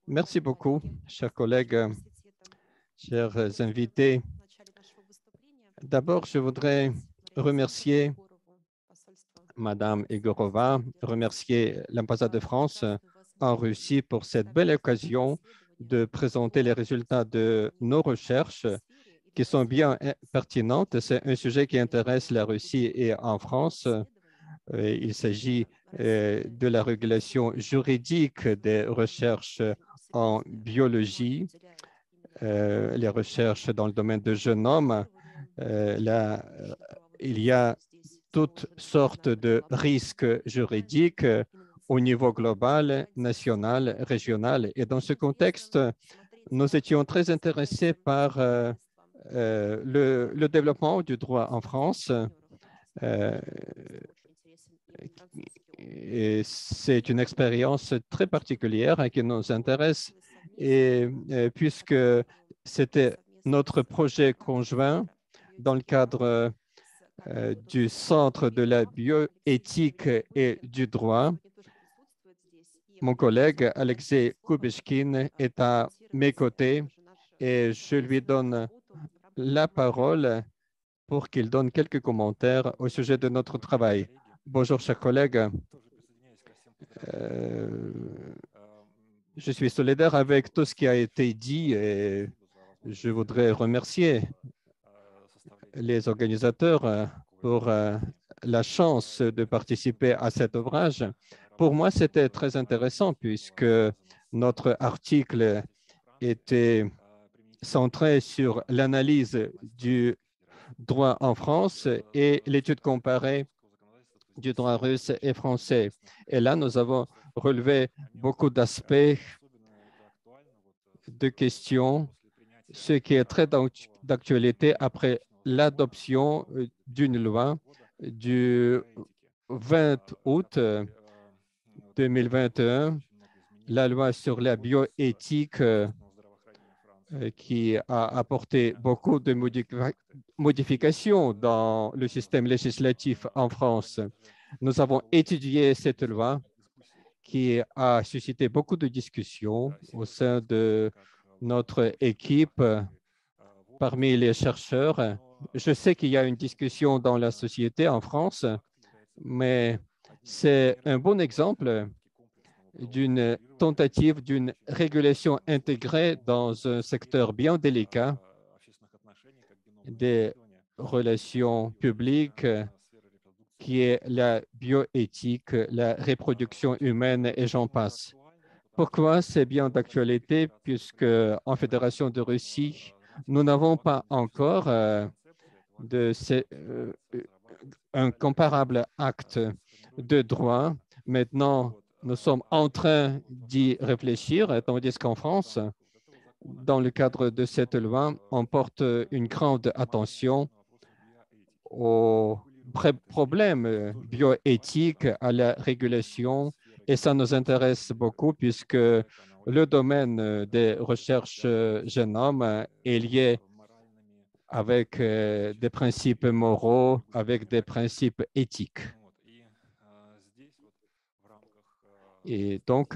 Merci beaucoup, chers collègues, chers invités. D'abord, je voudrais remercier Madame Egorova, remercier l'ambassade de France en Russie pour cette belle occasion de présenter les résultats de nos recherches qui sont bien pertinentes. C'est un sujet qui intéresse la Russie et en France. Il s'agit de la régulation juridique des recherches en biologie, les recherches dans le domaine de génome. Il y a toutes sortes de risques juridiques au niveau global, national, régional. Et dans ce contexte, nous étions très intéressés par le développement du droit en France. Et c'est une expérience très particulière qui nous intéresse. Et puisque c'était notre projet conjoint dans le cadre du Centre de la bioéthique et du droit, mon collègue Alexei Kubishkin est à mes côtés et je lui donne la parole pour qu'il donne quelques commentaires au sujet de notre travail. Bonjour, chers collègues. Je suis solidaire avec tout ce qui a été dit et je voudrais remercier les organisateurs pour la chance de participer à cet ouvrage. Pour moi, c'était très intéressant puisque notre article était centré sur l'analyse du droit en France et l'étude comparée du droit russe et français. Et là, nous avons relevé beaucoup d'aspects, de questions, ce qui est très d'actualité après l'adoption d'une loi du 20 août 2021, la loi sur la bioéthique qui a apporté beaucoup de modifications dans le système législatif en France. Nous avons étudié cette loi qui a suscité beaucoup de discussions au sein de notre équipe parmi les chercheurs. Je sais qu'il y a une discussion dans la société en France, mais c'est un bon exemple d'une tentative d'une régulation intégrée dans un secteur bien délicat des relations publiques qui est la bioéthique, la reproduction humaine et j'en passe. Pourquoi c'est bien d'actualité? Puisque en Fédération de Russie, nous n'avons pas encore un comparable acte de droit. Maintenant, nous sommes en train d'y réfléchir, tandis qu'en France, dans le cadre de cette loi, on porte une grande attention aux problèmes bioéthiques, à la régulation, et ça nous intéresse beaucoup puisque le domaine des recherches génome est lié avec des principes moraux, avec des principes éthiques. Et donc,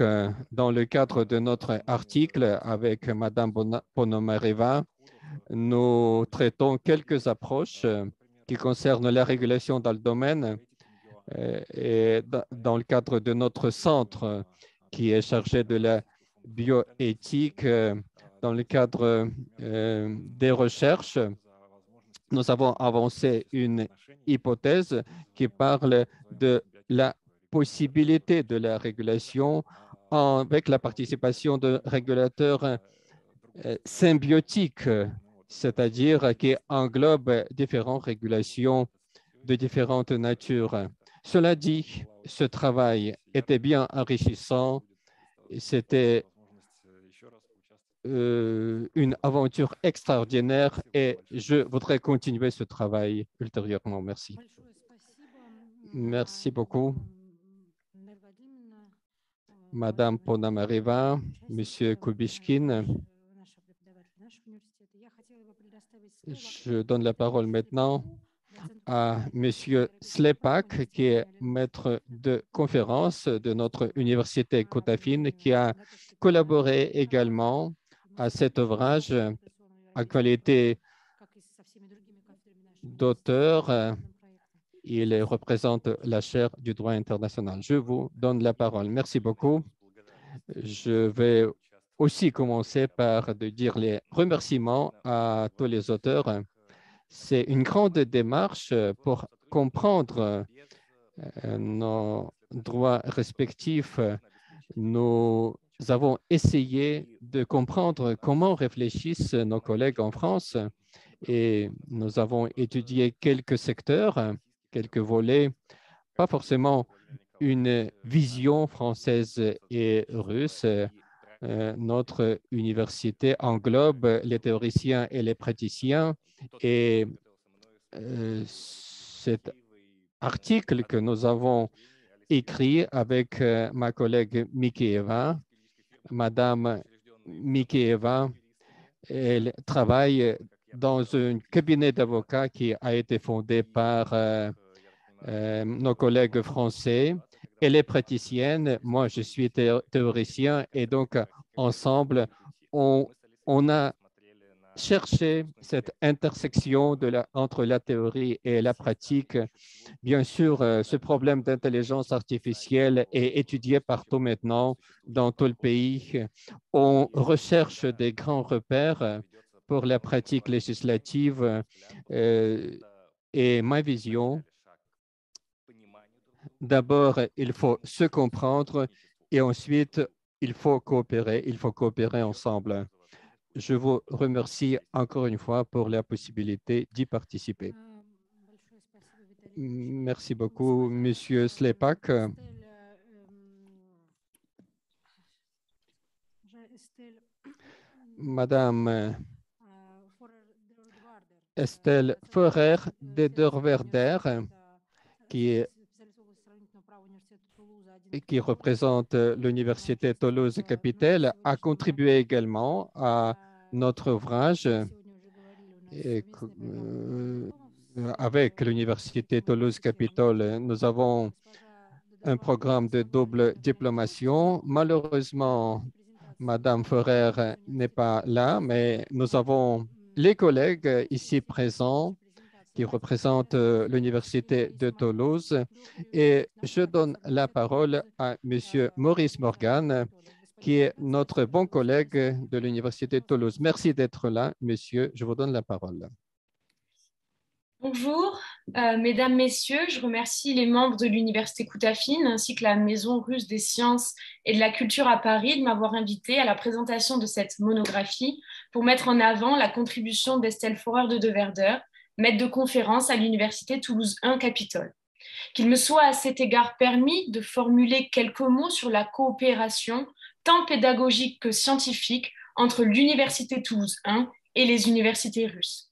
dans le cadre de notre article avec Madame Ponomareva, nous traitons quelques approches qui concernent la régulation dans le domaine et dans le cadre de notre centre qui est chargé de la bioéthique dans le cadre des recherches, nous avons avancé une hypothèse qui parle de la possibilité de la régulation avec la participation de régulateurs symbiotiques, c'est-à-dire qui englobent différentes régulations de différentes natures. Cela dit, ce travail était bien enrichissant. C'était une aventure extraordinaire et je voudrais continuer ce travail ultérieurement. Merci. Merci beaucoup. Madame Ponomareва, Monsieur Kubishkin. Je donne la parole maintenant à Monsieur Slepak, qui est maître de conférence de notre université Kotafin, qui a collaboré également à cet ouvrage en qualité d'auteur. Il représente la chaire du droit international. Je vous donne la parole. Merci beaucoup. Je vais aussi commencer par dire les remerciements à tous les auteurs. C'est une grande démarche pour comprendre nos droits respectifs. Nous avons essayé de comprendre comment réfléchissent nos collègues en France et nous avons étudié quelques secteurs, quelques volets, pas forcément une vision française et russe. Notre université englobe les théoriciens et les praticiens et cet article que nous avons écrit avec ma collègue Mikieva, Madame Mikieva, elle travaille dans un cabinet d'avocats qui a été fondé par nos collègues français. Elle est praticienne, moi je suis théoricien et donc ensemble, on a cherché cette intersection entre la théorie et la pratique. Bien sûr, ce problème d'intelligence artificielle est étudié partout maintenant dans tout le pays. On recherche des grands repères pour la pratique législative et ma vision, d'abord, il faut se comprendre et ensuite, il faut coopérer ensemble. Je vous remercie encore une fois pour la possibilité d'y participer. Merci beaucoup, Monsieur Slepak. Madame Estelle Forer de Derwerder, qui représente l'Université Toulouse-Capitale, a contribué également à notre ouvrage avec l'Université Toulouse-Capitale. Nous avons un programme de double diplomation. Malheureusement, Madame Forer n'est pas là, mais nous avons les collègues ici présents qui représentent l'Université de Toulouse. Et je donne la parole à Monsieur Maurice Morgan, qui est notre bon collègue de l'Université de Toulouse. Merci d'être là, monsieur. Je vous donne la parole. Bonjour, mesdames, messieurs. Je remercie les membres de l'Université Kotafin ainsi que la Maison russe des sciences et de la culture à Paris de m'avoir invité à la présentation de cette monographie pour mettre en avant la contribution d'Estelle Forer de Derwerder, maître de conférence à l'Université Toulouse 1 Capitole. Qu'il me soit à cet égard permis de formuler quelques mots sur la coopération tant pédagogique que scientifique entre l'Université Toulouse 1 et les universités russes.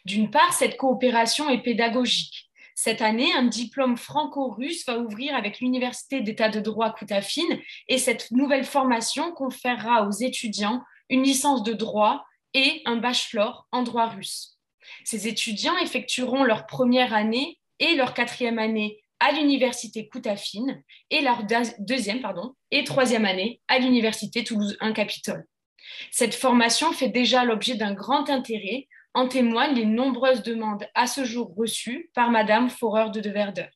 D'une part, cette coopération est pédagogique. Cette année, un diplôme franco-russe va ouvrir avec l'Université d'État de droit Kotafin et cette nouvelle formation conférera aux étudiants une licence de droit et un bachelor en droit russe. Ces étudiants effectueront leur première année et leur quatrième année à l'Université Kotafin et leur deuxième et troisième année à l'Université Toulouse 1 Capitole. Cette formation fait déjà l'objet d'un grand intérêt, en témoignent les nombreuses demandes à ce jour reçues par Madame Forer de Derwerder.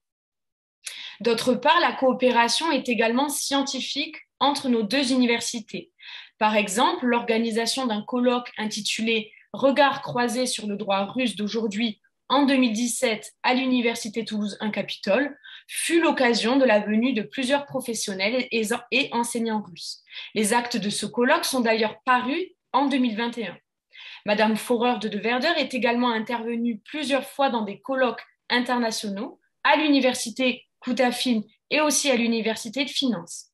D'autre part, la coopération est également scientifique entre nos deux universités. Par exemple, l'organisation d'un colloque intitulé « Regards croisés sur le droit russe d'aujourd'hui » en 2017 à l'Université Toulouse 1 Capitole fut l'occasion de la venue de plusieurs professionnels et enseignants russes. Les actes de ce colloque sont d'ailleurs parus en 2021. Madame Forer de Werder est également intervenue plusieurs fois dans des colloques internationaux à l'Université Koutafine et aussi à l'Université de Finance.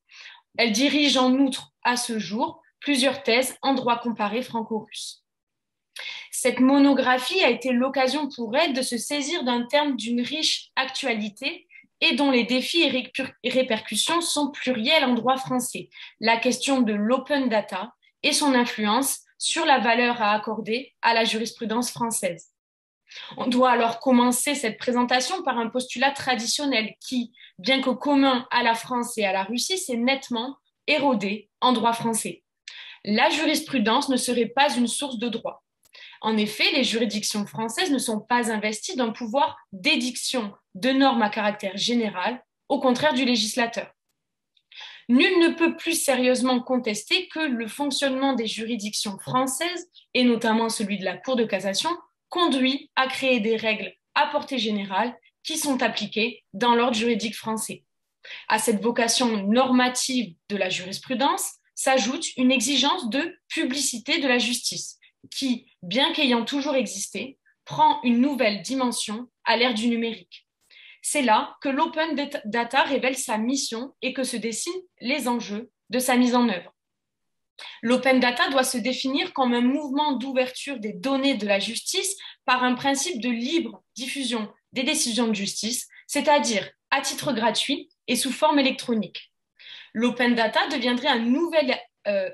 Elle dirige en outre à ce jour plusieurs thèses en droit comparé franco-russe. Cette monographie a été l'occasion pour elle de se saisir d'un terme d'une riche actualité et dont les défis et répercussions sont pluriels en droit français, la question de l'open data et son influence sur la valeur à accorder à la jurisprudence française. On doit alors commencer cette présentation par un postulat traditionnel qui, bien que commun à la France et à la Russie, s'est nettement érodé en droit français. La jurisprudence ne serait pas une source de droit. En effet, les juridictions françaises ne sont pas investies d'un pouvoir d'édiction de normes à caractère général, au contraire du législateur. Nul ne peut plus sérieusement contester que le fonctionnement des juridictions françaises, et notamment celui de la Cour de cassation, conduit à créer des règles à portée générale qui sont appliquées dans l'ordre juridique français. À cette vocation normative de la jurisprudence s'ajoute une exigence de publicité de la justice qui, bien qu'ayant toujours existé, prend une nouvelle dimension à l'ère du numérique. C'est là que l'open data révèle sa mission et que se dessinent les enjeux de sa mise en œuvre. L'open data doit se définir comme un mouvement d'ouverture des données de la justice par un principe de libre diffusion des décisions de justice, c'est-à-dire à titre gratuit et sous forme électronique. L'open data deviendrait un nouvel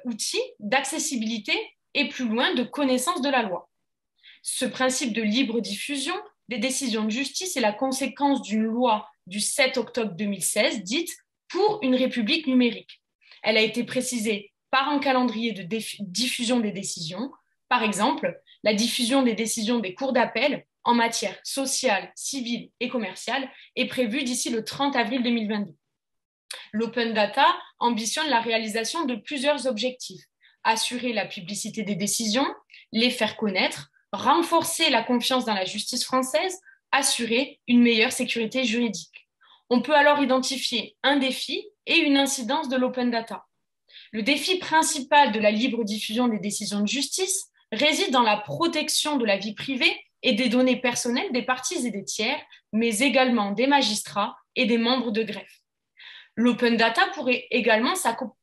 outil d'accessibilité et plus loin de connaissance de la loi. Ce principe de libre diffusion des décisions de justice est la conséquence d'une loi du 7 octobre 2016 dite « Pour une république numérique ». Elle a été précisée par un calendrier de diffusion des décisions. Par exemple, la diffusion des décisions des cours d'appel en matière sociale, civile et commerciale est prévue d'ici le 30 avril 2022. L'open data ambitionne la réalisation de plusieurs objectifs: assurer la publicité des décisions, les faire connaître, renforcer la confiance dans la justice française, assurer une meilleure sécurité juridique. On peut alors identifier un défi et une incidence de l'open data. Le défi principal de la libre diffusion des décisions de justice réside dans la protection de la vie privée et des données personnelles des parties et des tiers, mais également des magistrats et des membres de greffe. L'open data pourrait également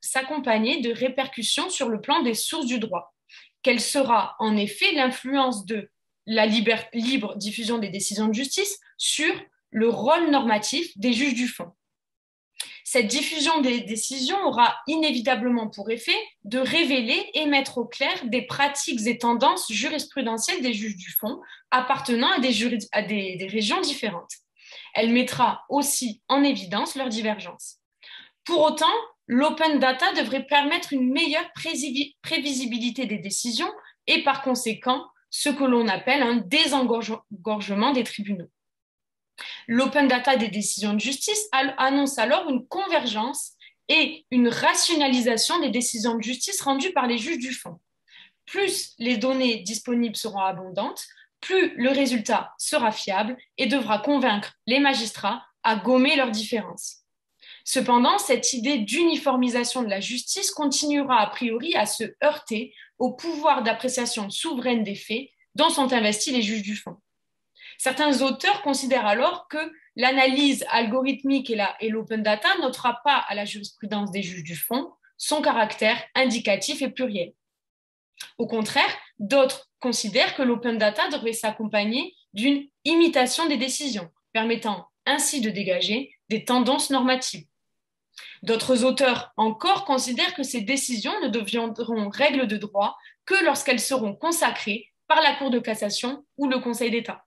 s'accompagner de répercussions sur le plan des sources du droit. Quelle sera en effet l'influence de la libre diffusion des décisions de justice sur le rôle normatif des juges du fond? Cette diffusion des décisions aura inévitablement pour effet de révéler et mettre au clair des pratiques et tendances jurisprudentielles des juges du fond appartenant à des régions différentes. Elle mettra aussi en évidence leurs divergences. Pour autant, l'open data devrait permettre une meilleure prévisibilité des décisions et par conséquent ce que l'on appelle un désengorgement des tribunaux. L'open data des décisions de justice annonce alors une convergence et une rationalisation des décisions de justice rendues par les juges du fond. Plus les données disponibles seront abondantes, plus le résultat sera fiable et devra convaincre les magistrats à gommer leurs différences. Cependant, cette idée d'uniformisation de la justice continuera a priori à se heurter au pouvoir d'appréciation souveraine des faits dont sont investis les juges du fond. Certains auteurs considèrent alors que l'analyse algorithmique et l'open data n'ôtera pas à la jurisprudence des juges du fond son caractère indicatif et pluriel. Au contraire, d'autres considèrent que l'open data devrait s'accompagner d'une imitation des décisions, permettant ainsi de dégager des tendances normatives. D'autres auteurs encore considèrent que ces décisions ne deviendront règles de droit que lorsqu'elles seront consacrées par la Cour de cassation ou le Conseil d'État.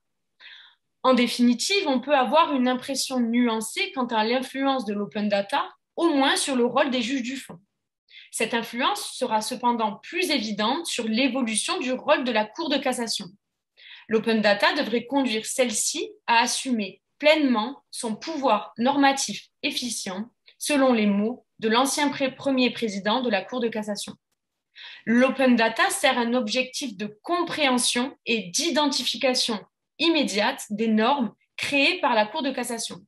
En définitive, on peut avoir une impression nuancée quant à l'influence de l'open data, au moins sur le rôle des juges du fond. Cette influence sera cependant plus évidente sur l'évolution du rôle de la Cour de cassation. L'open data devrait conduire celle-ci à assumer pleinement son pouvoir normatif efficient, selon les mots de l'ancien premier président de la Cour de cassation. L'open data sert un objectif de compréhension et d'identification immédiate des normes créées par la Cour de cassation.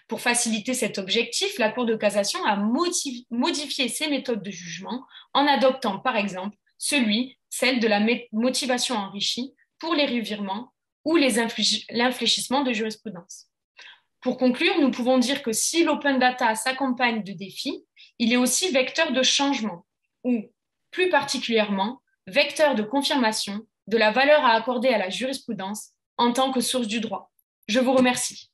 Pour faciliter cet objectif, la Cour de cassation a modifié ses méthodes de jugement en adoptant, par exemple, celle de la motivation enrichie pour les revirements ou l'infléchissement de jurisprudence. Pour conclure, nous pouvons dire que si l'open data s'accompagne de défis, il est aussi vecteur de changement ou, plus particulièrement, vecteur de confirmation de la valeur à accorder à la jurisprudence en tant que source du droit. Je vous remercie.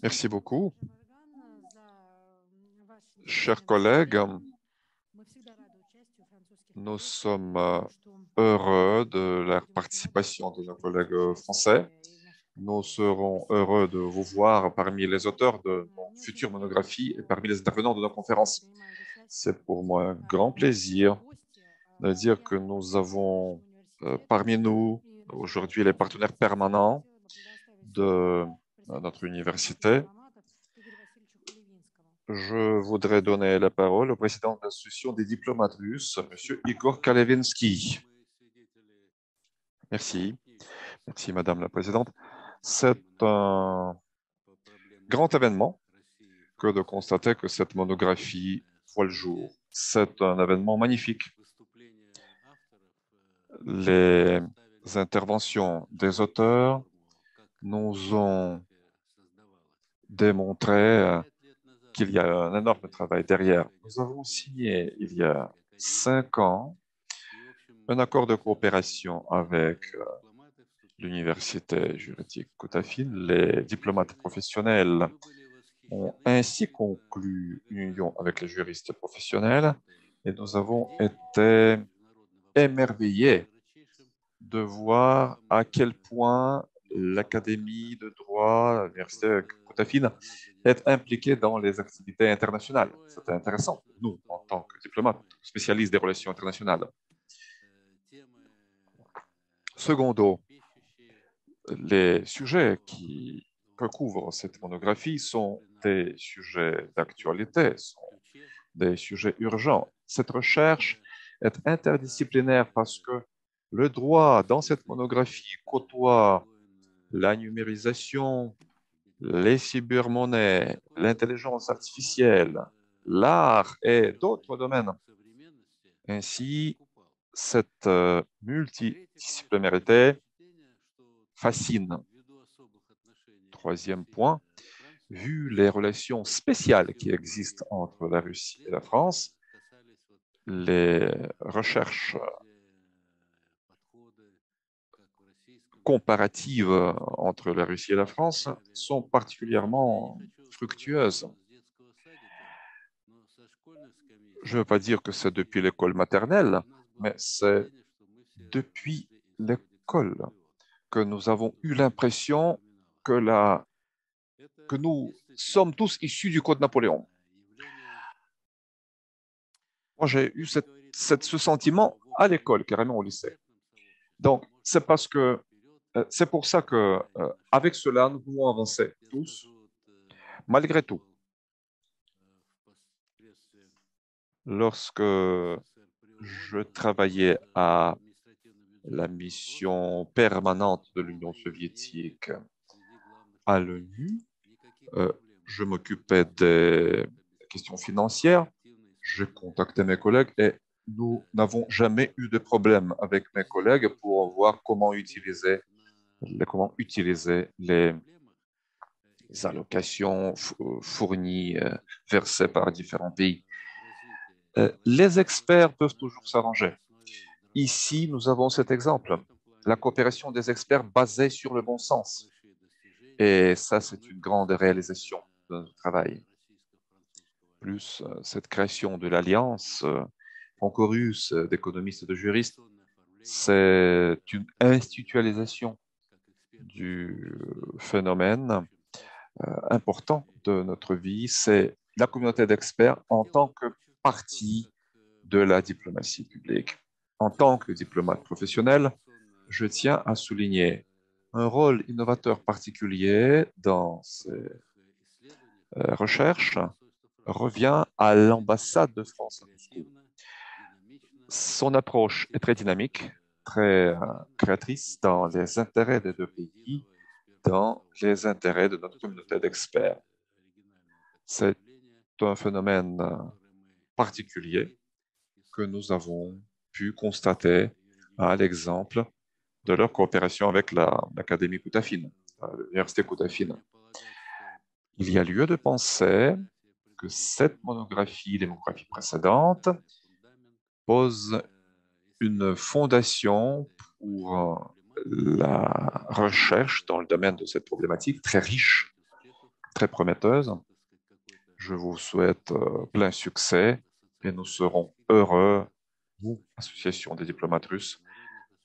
Merci beaucoup. Chers collègues, nous sommes heureux de la participation de nos collègues français. Nous serons heureux de vous voir parmi les auteurs de nos futures monographies et parmi les intervenants de nos conférences. C'est pour moi un grand plaisir de dire que nous avons parmi nous aujourd'hui les partenaires permanents de notre université. Je voudrais donner la parole au président de l'association des diplomates russes, M. Igor Kalevinsky. Merci. Merci, Madame la Présidente. C'est un grand événement que de constater que cette monographie voit le jour. C'est un événement magnifique. Les interventions des auteurs nous ont démontré qu'il y a un énorme travail derrière. Nous avons signé il y a 5 ans un accord de coopération avec l'université juridique Kutafin. Les diplomates professionnels ont ainsi conclu une union avec les juristes professionnels et nous avons été émerveillés de voir à quel point l'Académie de droit, l'université Kutafin, est impliquée dans les activités internationales. C'est intéressant, nous, en tant que diplomates, spécialistes des relations internationales. Secondo, les sujets qui recouvrent cette monographie sont des sujets d'actualité, sont des sujets urgents. Cette recherche est interdisciplinaire parce que le droit dans cette monographie côtoie la numérisation, les cybermonnaies, l'intelligence artificielle, l'art et d'autres domaines. Ainsi, cette multidisciplinarité fascine. Troisième point, vu les relations spéciales qui existent entre la Russie et la France, les recherches comparatives entre la Russie et la France sont particulièrement fructueuses. Je ne veux pas dire que c'est depuis l'école maternelle, mais c'est depuis l'école que nous avons eu l'impression que nous sommes tous issus du Code Napoléon. Moi, j'ai eu ce sentiment à l'école, carrément au lycée. Donc, c'est pour ça que, avec cela, nous pouvons avancer tous, malgré tout. Lorsque je travaillais à la mission permanente de l'Union soviétique à l'ONU, je m'occupais des questions financières, j'ai contacté mes collègues et nous n'avons jamais eu de problème avec mes collègues pour voir comment utiliser les allocations fournies, versées par différents pays. Les experts peuvent toujours s'arranger. Ici, nous avons cet exemple, la coopération des experts basée sur le bon sens. Et ça, c'est une grande réalisation de notre travail. Plus cette création de l'alliance franco-russe d'économistes et de juristes, c'est une institutionnalisation du phénomène important de notre vie. C'est la communauté d'experts en tant que partie de la diplomatie publique. En tant que diplomate professionnel, je tiens à souligner un rôle innovateur particulier dans ces recherches revient à l'ambassade de France à Moscou. Son approche est très dynamique, très créatrice dans les intérêts des deux pays, dans les intérêts de notre communauté d'experts. C'est un phénomène particulier que nous avons pu constater à l'exemple de leur coopération avec l'Académie Koutafine, l'Université Koutafine. Il y a lieu de penser que cette monographie, les monographies précédentes, pose une fondation pour la recherche dans le domaine de cette problématique très riche, très prometteuse. Je vous souhaite plein succès et nous serons heureux, nous, Association des diplomates russes,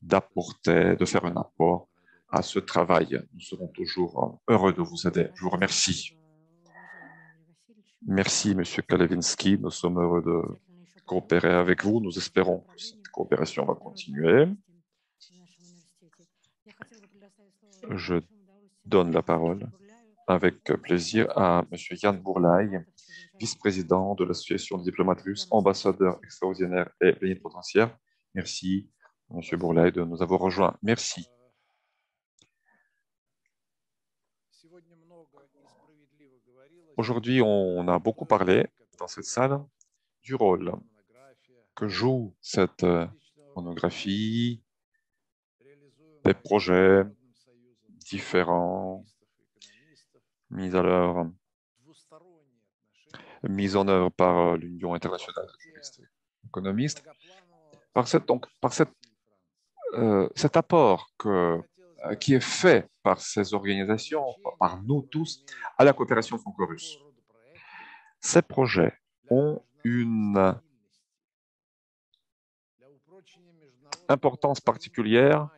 de faire un apport à ce travail. Nous serons toujours heureux de vous aider. Je vous remercie. Merci, M. Kalevinsky. Nous sommes heureux de coopérer avec vous. Nous espérons que cette coopération va continuer. Je donne la parole avec plaisir à M. Yann Bourlaï, vice-président de l'Association des diplomates russes, ambassadeur extraordinaire et plénipotentiaire. Merci, M. Bourlaï, de nous avoir rejoints. Merci. Aujourd'hui, on a beaucoup parlé dans cette salle du rôle que joue cette monographie, des projets différents mis en œuvre par l'Union internationale des juristes et économistes. Cet apport qui est fait par ces organisations, par nous tous, à la coopération franco-russe. Ces projets ont une importance particulière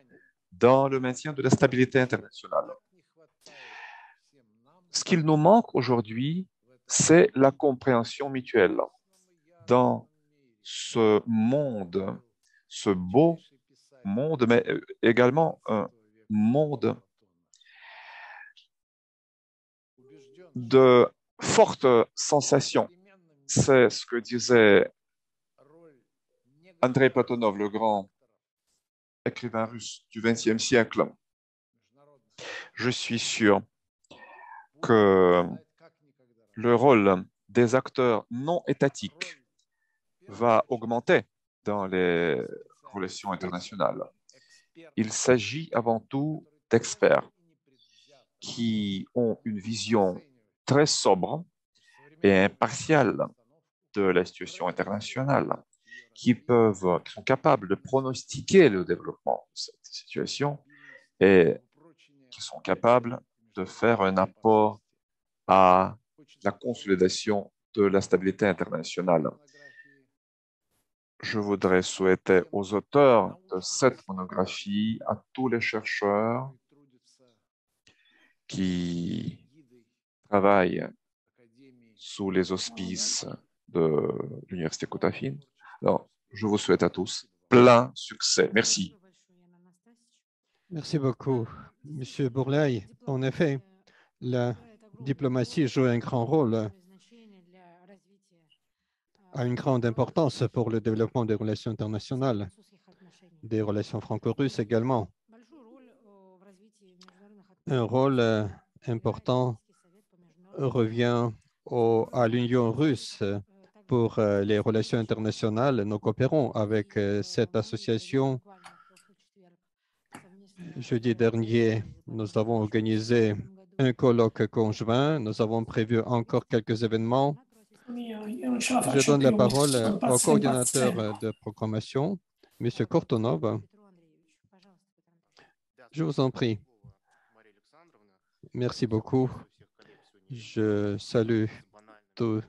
dans le maintien de la stabilité internationale. Ce qu'il nous manque aujourd'hui, c'est la compréhension mutuelle. Dans ce monde, ce beau monde, mais également un monde de fortes sensations. C'est ce que disait Andrei Platonov, le grand écrivain russe du XXe siècle. Je suis sûr que le rôle des acteurs non étatiques va augmenter dans les relations internationales. Il s'agit avant tout d'experts qui ont une vision très sobre et impartiale de la situation internationale, qui sont capables de pronostiquer le développement de cette situation et qui sont capables de faire un apport à la consolidation de la stabilité internationale. Je voudrais souhaiter aux auteurs de cette monographie, à tous les chercheurs qui travaillent sous les auspices de l'Université Koutafine. Alors, je vous souhaite à tous plein succès. Merci. Merci beaucoup, M. Bourlaï. En effet, la diplomatie joue un grand rôle, a une grande importance pour le développement des relations internationales, des relations franco-russes également. Un rôle important revient à l'Union russe pour les relations internationales. Nous coopérons avec cette association. Jeudi dernier, nous avons organisé un colloque conjoint. Nous avons prévu encore quelques événements. Je donne la parole au coordinateur de programmation, M. Kortonov. Je vous en prie. Merci beaucoup. Je salue tous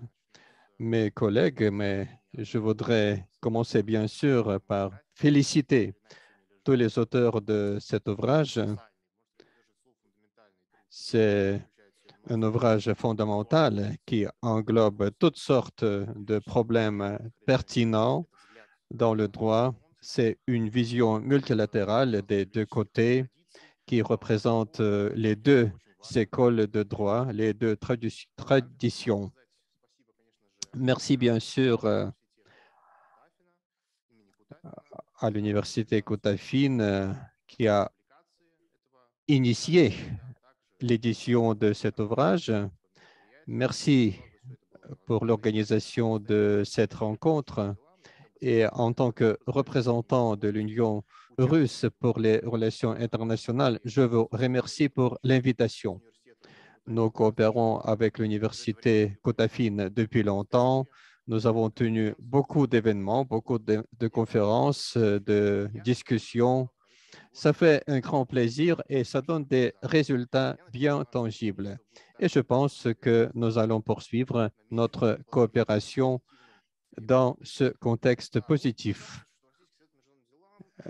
mes collègues, mais je voudrais commencer bien sûr par féliciter tous les auteurs de cet ouvrage. C'est un ouvrage fondamental qui englobe toutes sortes de problèmes pertinents dans le droit c'est une vision multilatérale des deux côtés qui représente les deux écoles de droit, les deux traditions. Merci bien sûr à l'Université Kotafine qui a initié l'édition de cet ouvrage. Merci pour l'organisation de cette rencontre. Et en tant que représentant de l'Union russe pour les relations internationales, je vous remercie pour l'invitation. Nous coopérons avec l'Université Kotafine depuis longtemps. Nous avons tenu beaucoup d'événements, beaucoup de conférences, de discussions. Ça fait un grand plaisir et ça donne des résultats bien tangibles. Et je pense que nous allons poursuivre notre coopération dans ce contexte positif.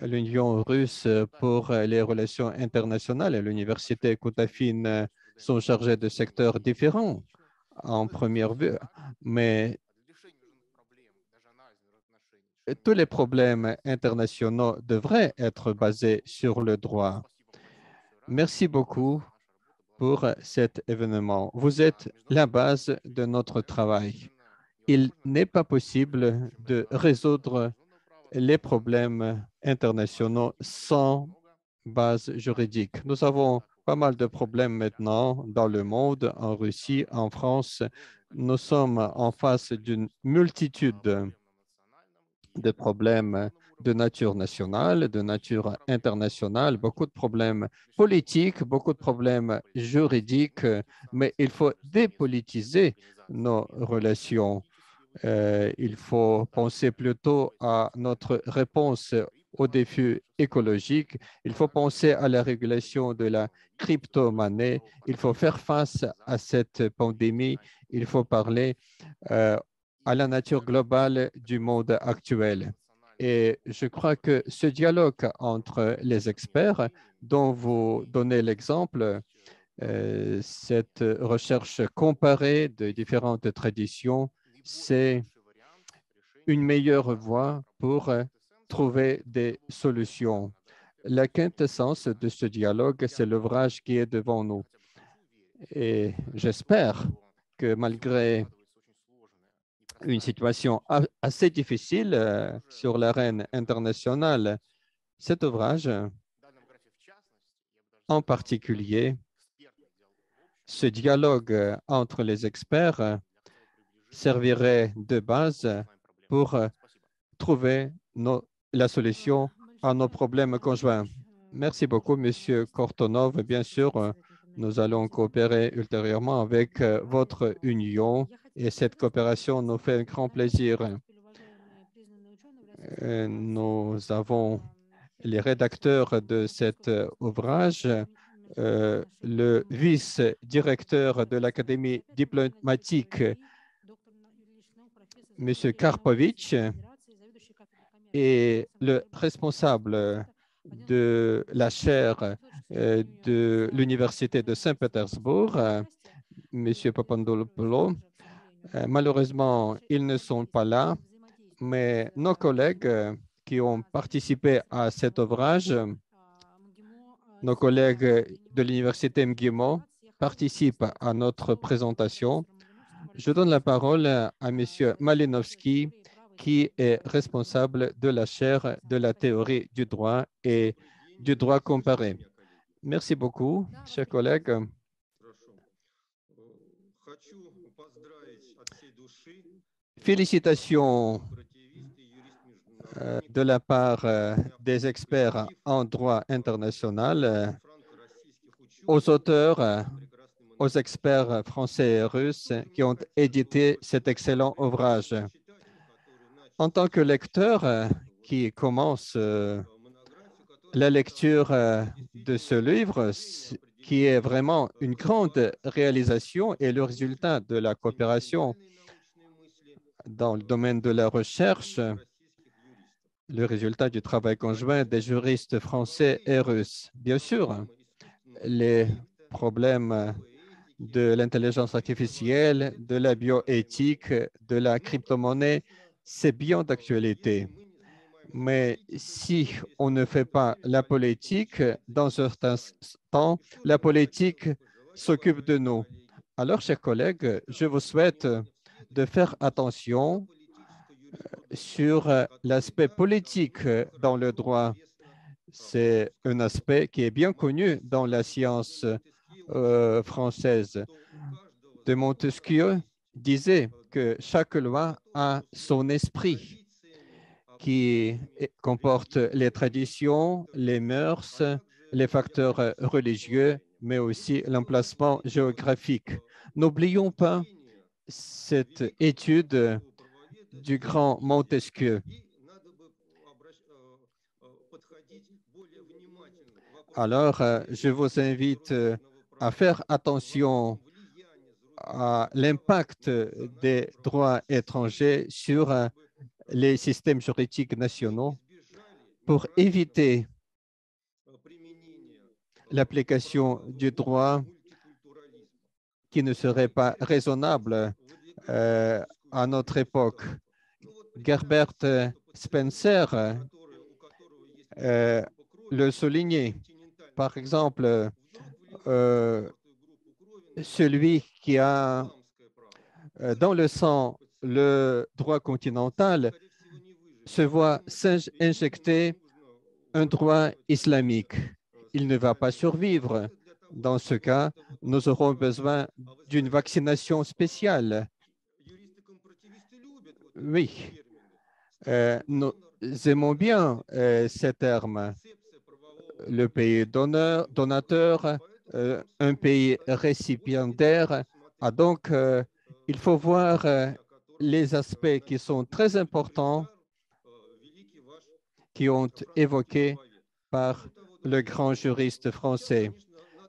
L'Union russe pour les relations internationales et l'Université Kotafine sont chargées de secteurs différents en première vue, mais tous les problèmes internationaux devraient être basés sur le droit. Merci beaucoup pour cet événement. Vous êtes la base de notre travail. Il n'est pas possible de résoudre les problèmes internationaux sans base juridique. Nous avons pas mal de problèmes maintenant dans le monde, en Russie, en France. Nous sommes en face d'une multitude de problèmes de nature nationale, de nature internationale, beaucoup de problèmes politiques, beaucoup de problèmes juridiques, mais il faut dépolitiser nos relations. Il faut penser plutôt à notre réponse aux défis écologiques. Il faut penser à la régulation de la crypto-monnaie. Il faut faire face à cette pandémie. Il faut parler à la nature globale du monde actuel. Et je crois que ce dialogue entre les experts dont vous donnez l'exemple, cette recherche comparée de différentes traditions, c'est une meilleure voie pour trouver des solutions. La quintessence de ce dialogue, c'est l'ouvrage qui est devant nous. Et j'espère que malgré une situation assez difficile sur l'arène internationale, cet ouvrage, en particulier, ce dialogue entre les experts servirait de base pour trouver la solution à nos problèmes conjoints. Merci beaucoup, Monsieur Kortonov. Bien sûr, nous allons coopérer ultérieurement avec votre union et cette coopération nous fait un grand plaisir. Nous avons les rédacteurs de cet ouvrage, le vice-directeur de l'Académie diplomatique, M. Karpovitch, et le responsable de la chaire de l'Université de Saint-Pétersbourg, M. Papandopoulos. Malheureusement, ils ne sont pas là, mais nos collègues qui ont participé à cet ouvrage, nos collègues de l'Université MGIMO, participent à notre présentation. Je donne la parole à M. Malinovski, qui est responsable de la chaire de la théorie du droit et du droit comparé. Merci beaucoup, chers collègues. Félicitations de la part des experts en droit international, aux auteurs, aux experts français et russes qui ont édité cet excellent ouvrage. En tant que lecteur qui commence la lecture de ce livre, qui est vraiment une grande réalisation et le résultat de la coopération dans le domaine de la recherche, le résultat du travail conjoint des juristes français et russes. Bien sûr, les problèmes de l'intelligence artificielle, de la bioéthique, de la crypto-monnaie, c'est bien d'actualité. Mais si on ne fait pas la politique, dans certains temps, la politique s'occupe de nous. Alors, chers collègues, je vous souhaite de faire attention sur l'aspect politique dans le droit. C'est un aspect qui est bien connu dans la science française. De Montesquieu disait que chaque loi a son esprit qui comporte les traditions, les mœurs, les facteurs religieux, mais aussi l'emplacement géographique. N'oublions pas cette étude du grand Montesquieu. Alors, je vous invite à faire attention à l'impact des droits étrangers sur les systèmes juridiques nationaux pour éviter l'application du droit qui ne serait pas raisonnable à notre époque. Gerbert Spencer le soulignait. Par exemple, celui qui a dans le sang le droit continental se voit injecter un droit islamique. Il ne va pas survivre. Dans ce cas, nous aurons besoin d'une vaccination spéciale. Oui, nous aimons bien ces termes. Le pays donateur, un pays récipiendaire. Donc, il faut voir les aspects qui sont très importants qui ont été évoqués par le grand juriste français.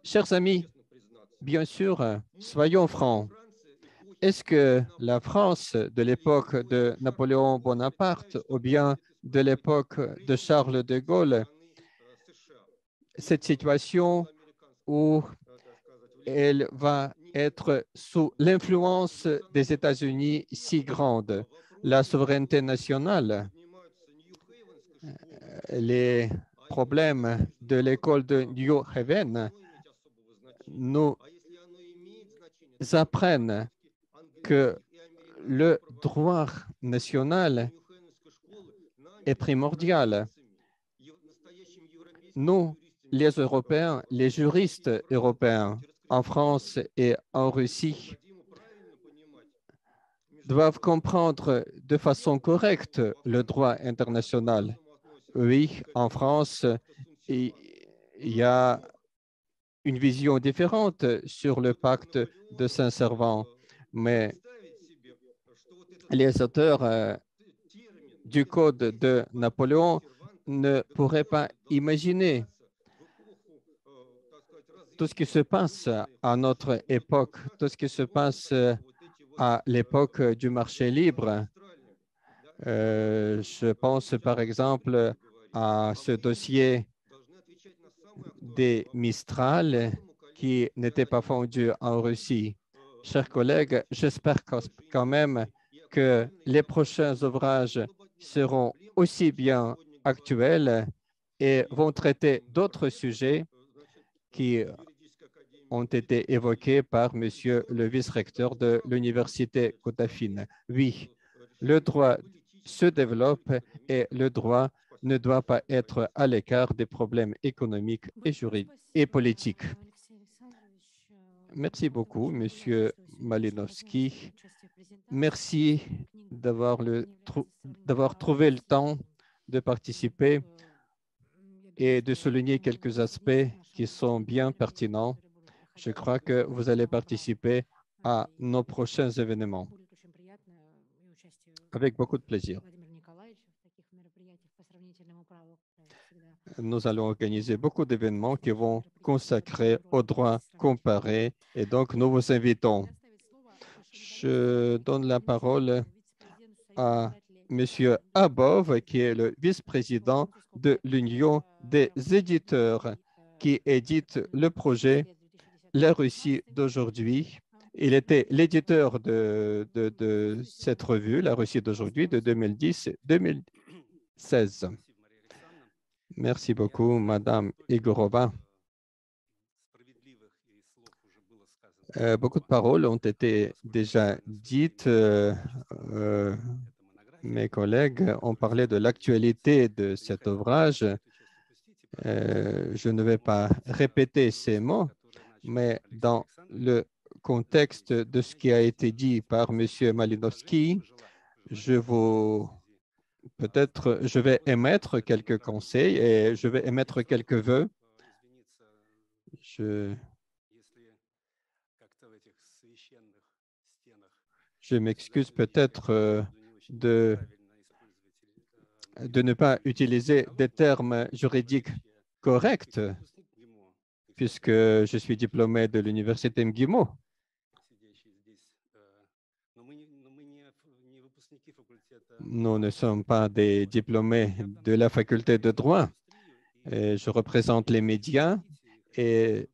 Chers amis, bien sûr, soyons francs. Est-ce que la France de l'époque de Napoléon Bonaparte ou bien de l'époque de Charles de Gaulle, cette situation où elle va être sous l'influence des États-Unis si grande, la souveraineté nationale, les problèmes de l'école de New Haven nous apprennent que le droit national est primordial. Nous, les Européens, les juristes européens en France et en Russie, doivent comprendre de façon correcte le droit international. Oui, en France, il y a une vision différente sur le pacte de Saint-Servant, mais les auteurs du Code de Napoléon ne pourraient pas imaginer tout ce qui se passe à notre époque, tout ce qui se passe à l'époque du marché libre. Je pense par exemple à ce dossier des Mistral qui n'était pas fondus en Russie. Chers collègues, j'espère quand même que les prochains ouvrages seront aussi bien actuels et vont traiter d'autres sujets qui ont été évoqués par Monsieur le vice-recteur de l'Université Kotafine. Oui, le droit se développe et le droit ne doit pas être à l'écart des problèmes économiques et juridiques et politiques. Merci beaucoup, Monsieur Malinowski. Merci d'avoir trouvé le temps de participer et de souligner quelques aspects qui sont bien pertinents. Je crois que vous allez participer à nos prochains événements avec beaucoup de plaisir. Nous allons organiser beaucoup d'événements qui vont consacrer au droit comparé et donc nous vous invitons. Je donne la parole à Monsieur Abov, qui est le vice-président de l'Union des éditeurs, qui édite le projet La Russie d'aujourd'hui. Il était l'éditeur de cette revue, La Russie d'aujourd'hui, de 2010 2016. Merci beaucoup, Madame Igorova. Beaucoup de paroles ont été déjà dites. Mes collègues ont parlé de l'actualité de cet ouvrage. Je ne vais pas répéter ces mots, mais dans le contexte de ce qui a été dit par M. Malinowski, je vais émettre quelques conseils et je vais émettre quelques vœux. Je m'excuse peut-être de ne pas utiliser des termes juridiques corrects, puisque je suis diplômé de l'Université MGIMO. Nous ne sommes pas des diplômés de la faculté de droit. Je représente les médias et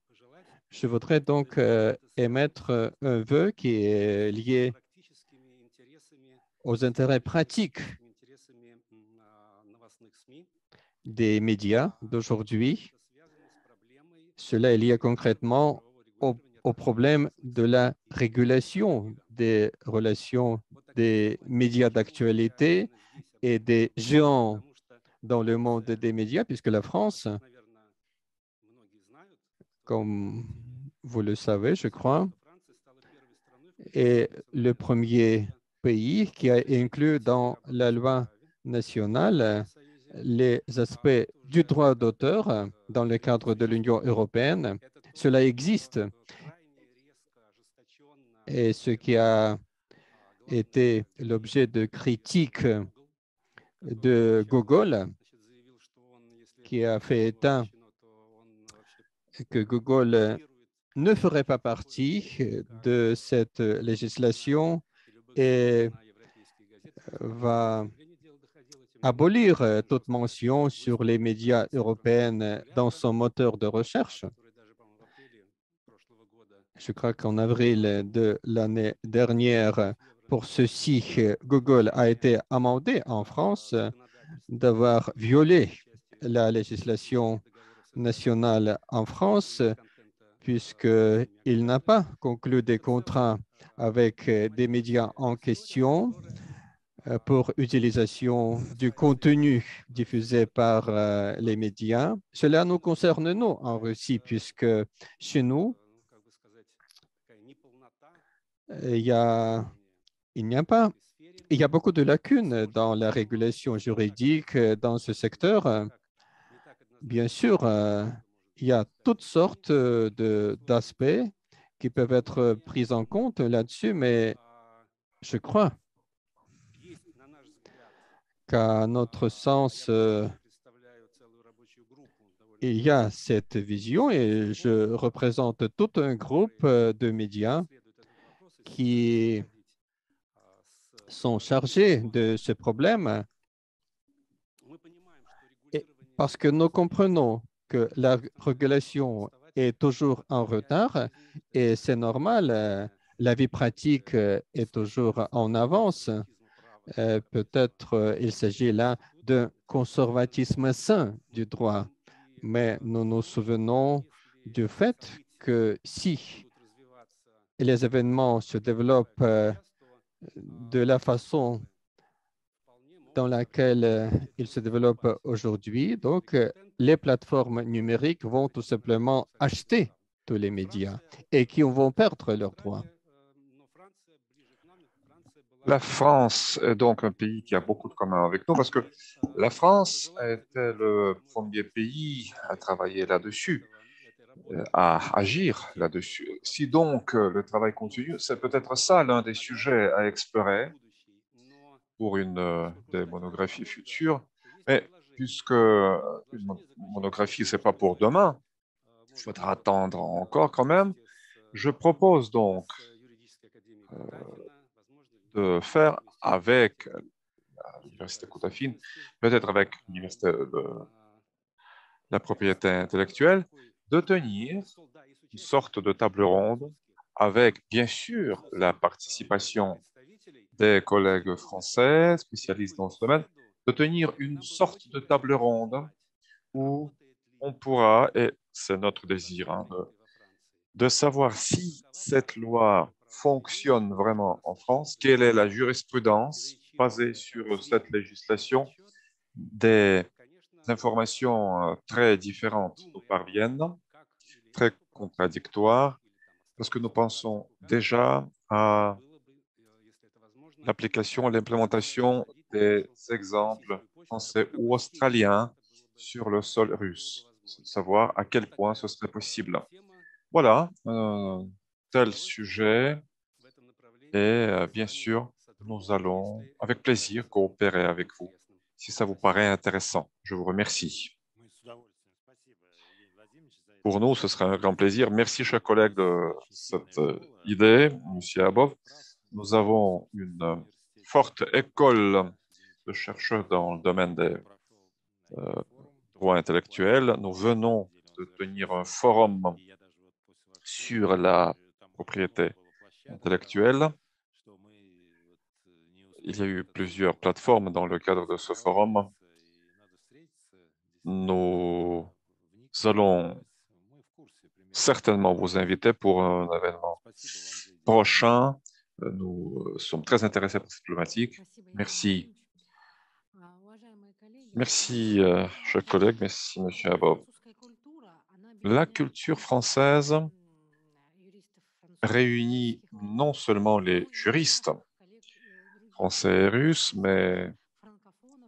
je voudrais donc émettre un vœu qui est lié aux intérêts pratiques des médias d'aujourd'hui. Cela est lié concrètement au problème de la régulation des relations des médias d'actualité et des géants dans le monde des médias, puisque la France, comme vous le savez, je crois, est le premier pays qui a inclus dans la loi nationale les aspects du droit d'auteur dans le cadre de l'Union européenne. Cela existe. Et ce qui a été l'objet de critiques de Google, qui a fait état que Google ne ferait pas partie de cette législation et va abolir toute mention sur les médias européens dans son moteur de recherche. Je crois qu'en avril de l'année dernière, pour ceci, Google a été amendé en France d'avoir violé la législation nationale en France, puisqu'il n'a pas conclu des contrats avec des médias en question pour utilisation du contenu diffusé par les médias. Cela nous concerne, nous, en Russie, puisque chez nous, il y a beaucoup de lacunes dans la régulation juridique dans ce secteur. Bien sûr, il y a toutes sortes d'aspects qui peuvent être pris en compte là-dessus, mais je crois qu'à notre sens, il y a cette vision et je représente tout un groupe de médias qui sont chargés de ce problème parce que nous comprenons que la régulation est toujours en retard et c'est normal, la vie pratique est toujours en avance. Peut-être il s'agit là d'un conservatisme sain du droit, mais nous nous souvenons du fait que si les événements se développent de la façon dans laquelle ils se développent aujourd'hui, donc les plateformes numériques vont tout simplement acheter tous les médias et qui vont perdre leurs droits. La France est donc un pays qui a beaucoup de commun avec nous parce que la France était le premier pays à travailler là-dessus, à agir là-dessus. Si donc le travail continue, c'est peut-être ça l'un des sujets à explorer pour une des monographies futures. Mais puisque une monographie, ce n'est pas pour demain, il faudra attendre encore quand même, je propose donc de faire avec l'Université Koutaffine, peut-être avec l'Université de la propriété intellectuelle, de tenir une sorte de table ronde avec, bien sûr, la participation des collègues français spécialistes dans ce domaine, de tenir une sorte de table ronde où on pourra, et c'est notre désir, hein, de savoir si cette loi fonctionne vraiment en France, quelle est la jurisprudence basée sur cette législation. Des informations très différentes nous parviennent, très contradictoires, parce que nous pensons déjà à l'application, l'implémentation des exemples français ou australiens sur le sol russe, savoir à quel point ce serait possible. Voilà, tel sujet, et bien sûr, nous allons avec plaisir coopérer avec vous si ça vous paraît intéressant. Je vous remercie. Pour nous, ce sera un grand plaisir. Merci, chers collègues, de cette idée, M. Abov. Nous avons une forte école de chercheurs dans le domaine des droits intellectuels. Nous venons de tenir un forum sur la propriété intellectuelle. Il y a eu plusieurs plateformes dans le cadre de ce forum. Nous allons certainement vous inviter pour un événement prochain. Nous sommes très intéressés par cette problématique. Merci. Merci, chers collègues. Merci, M. Abov. La culture française réunit non seulement les juristes français et russes, mais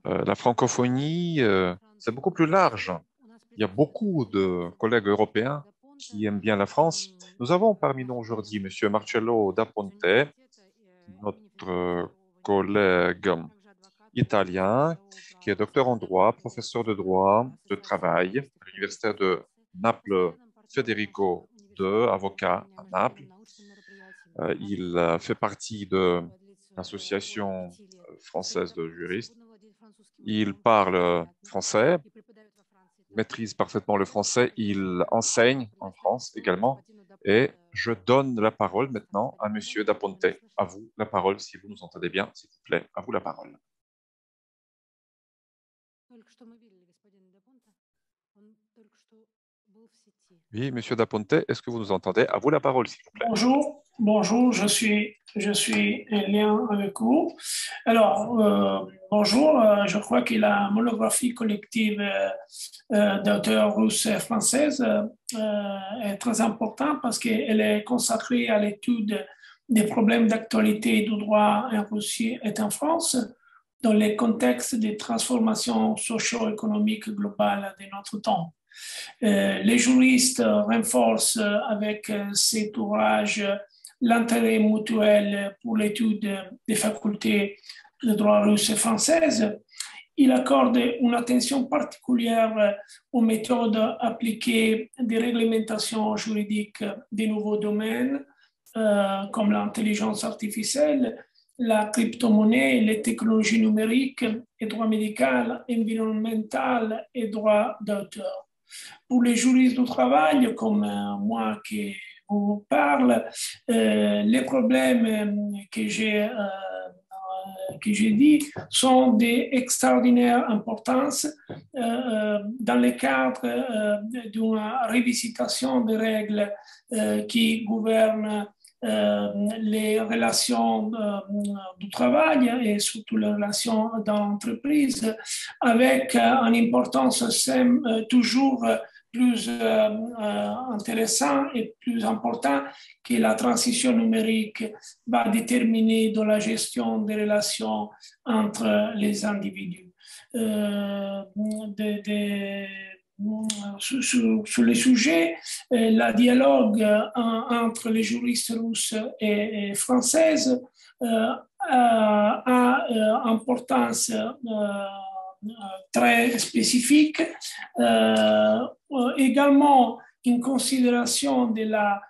la francophonie, c'est beaucoup plus large. Il y a beaucoup de collègues européens qui aiment bien la France. Nous avons parmi nous aujourd'hui M. Marcello da Ponte, notre collègue italien, qui est docteur en droit, professeur de droit de travail à l'Université de Naples, Federico II, avocat à Naples. Il fait partie de l'Association française de juristes. Il parle français, maîtrise parfaitement le français. Il enseigne en France également. Et je donne la parole maintenant à M. da Ponte. À vous la parole, si vous nous entendez bien, s'il vous plaît. À vous la parole. Oui, M. da Ponte, est-ce que vous nous entendez? À vous la parole, s'il vous plaît. Bonjour, je suis en lien avec vous. Alors, bonjour, je crois que la monographie collective d'auteurs russes et françaises est très importante parce qu'elle est consacrée à l'étude des problèmes d'actualité du droit en Russie et en France dans le contexte des transformations socio-économiques globales de notre temps. Les juristes renforcent avec cet ouvrage l'intérêt mutuel pour l'étude des facultés de droit russe et française. Il accorde une attention particulière aux méthodes appliquées des réglementations juridiques des nouveaux domaines, comme l'intelligence artificielle, la crypto-monnaie, les technologies numériques, et droit médical, environnemental et droit d'auteur. Pour les juristes du travail, comme moi qui vous parle, les problèmes que j'ai dit sont d'extraordinaire importance dans le cadre d'une révisitation des règles qui gouvernent les relations du travail et surtout les relations d'entreprise, avec une importance toujours plus intéressant et plus important que la transition numérique va déterminer dans la gestion des relations entre les individus. Sur le sujet, le dialogue entre les juristes russes et françaises a importance très spécifique. Également, une considération de la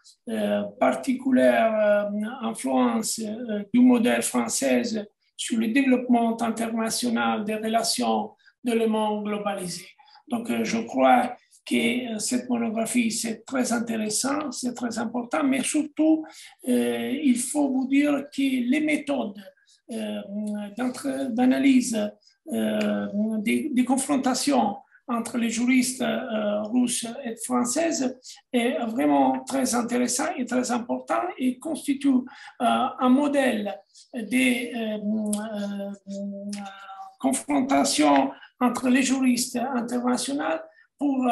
particulière influence du modèle français sur le développement international des relations de le monde globalisé. Donc, je crois que cette monographie, c'est très intéressant, c'est très important, mais surtout, il faut vous dire que les méthodes d'analyse des confrontations entre les juristes russes et françaises est vraiment très intéressant et très important et constitue un modèle de confrontation entre les juristes internationaux pour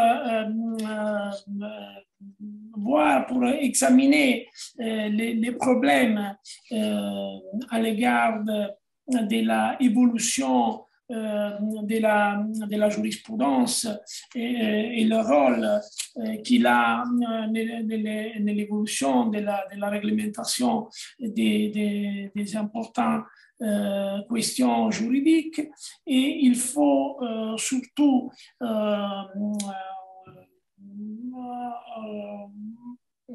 voir, pour examiner les problèmes à l'égard de l'évolution de la jurisprudence et le rôle qu'il a dans l'évolution de la réglementation des importants questions juridiques. Et il faut surtout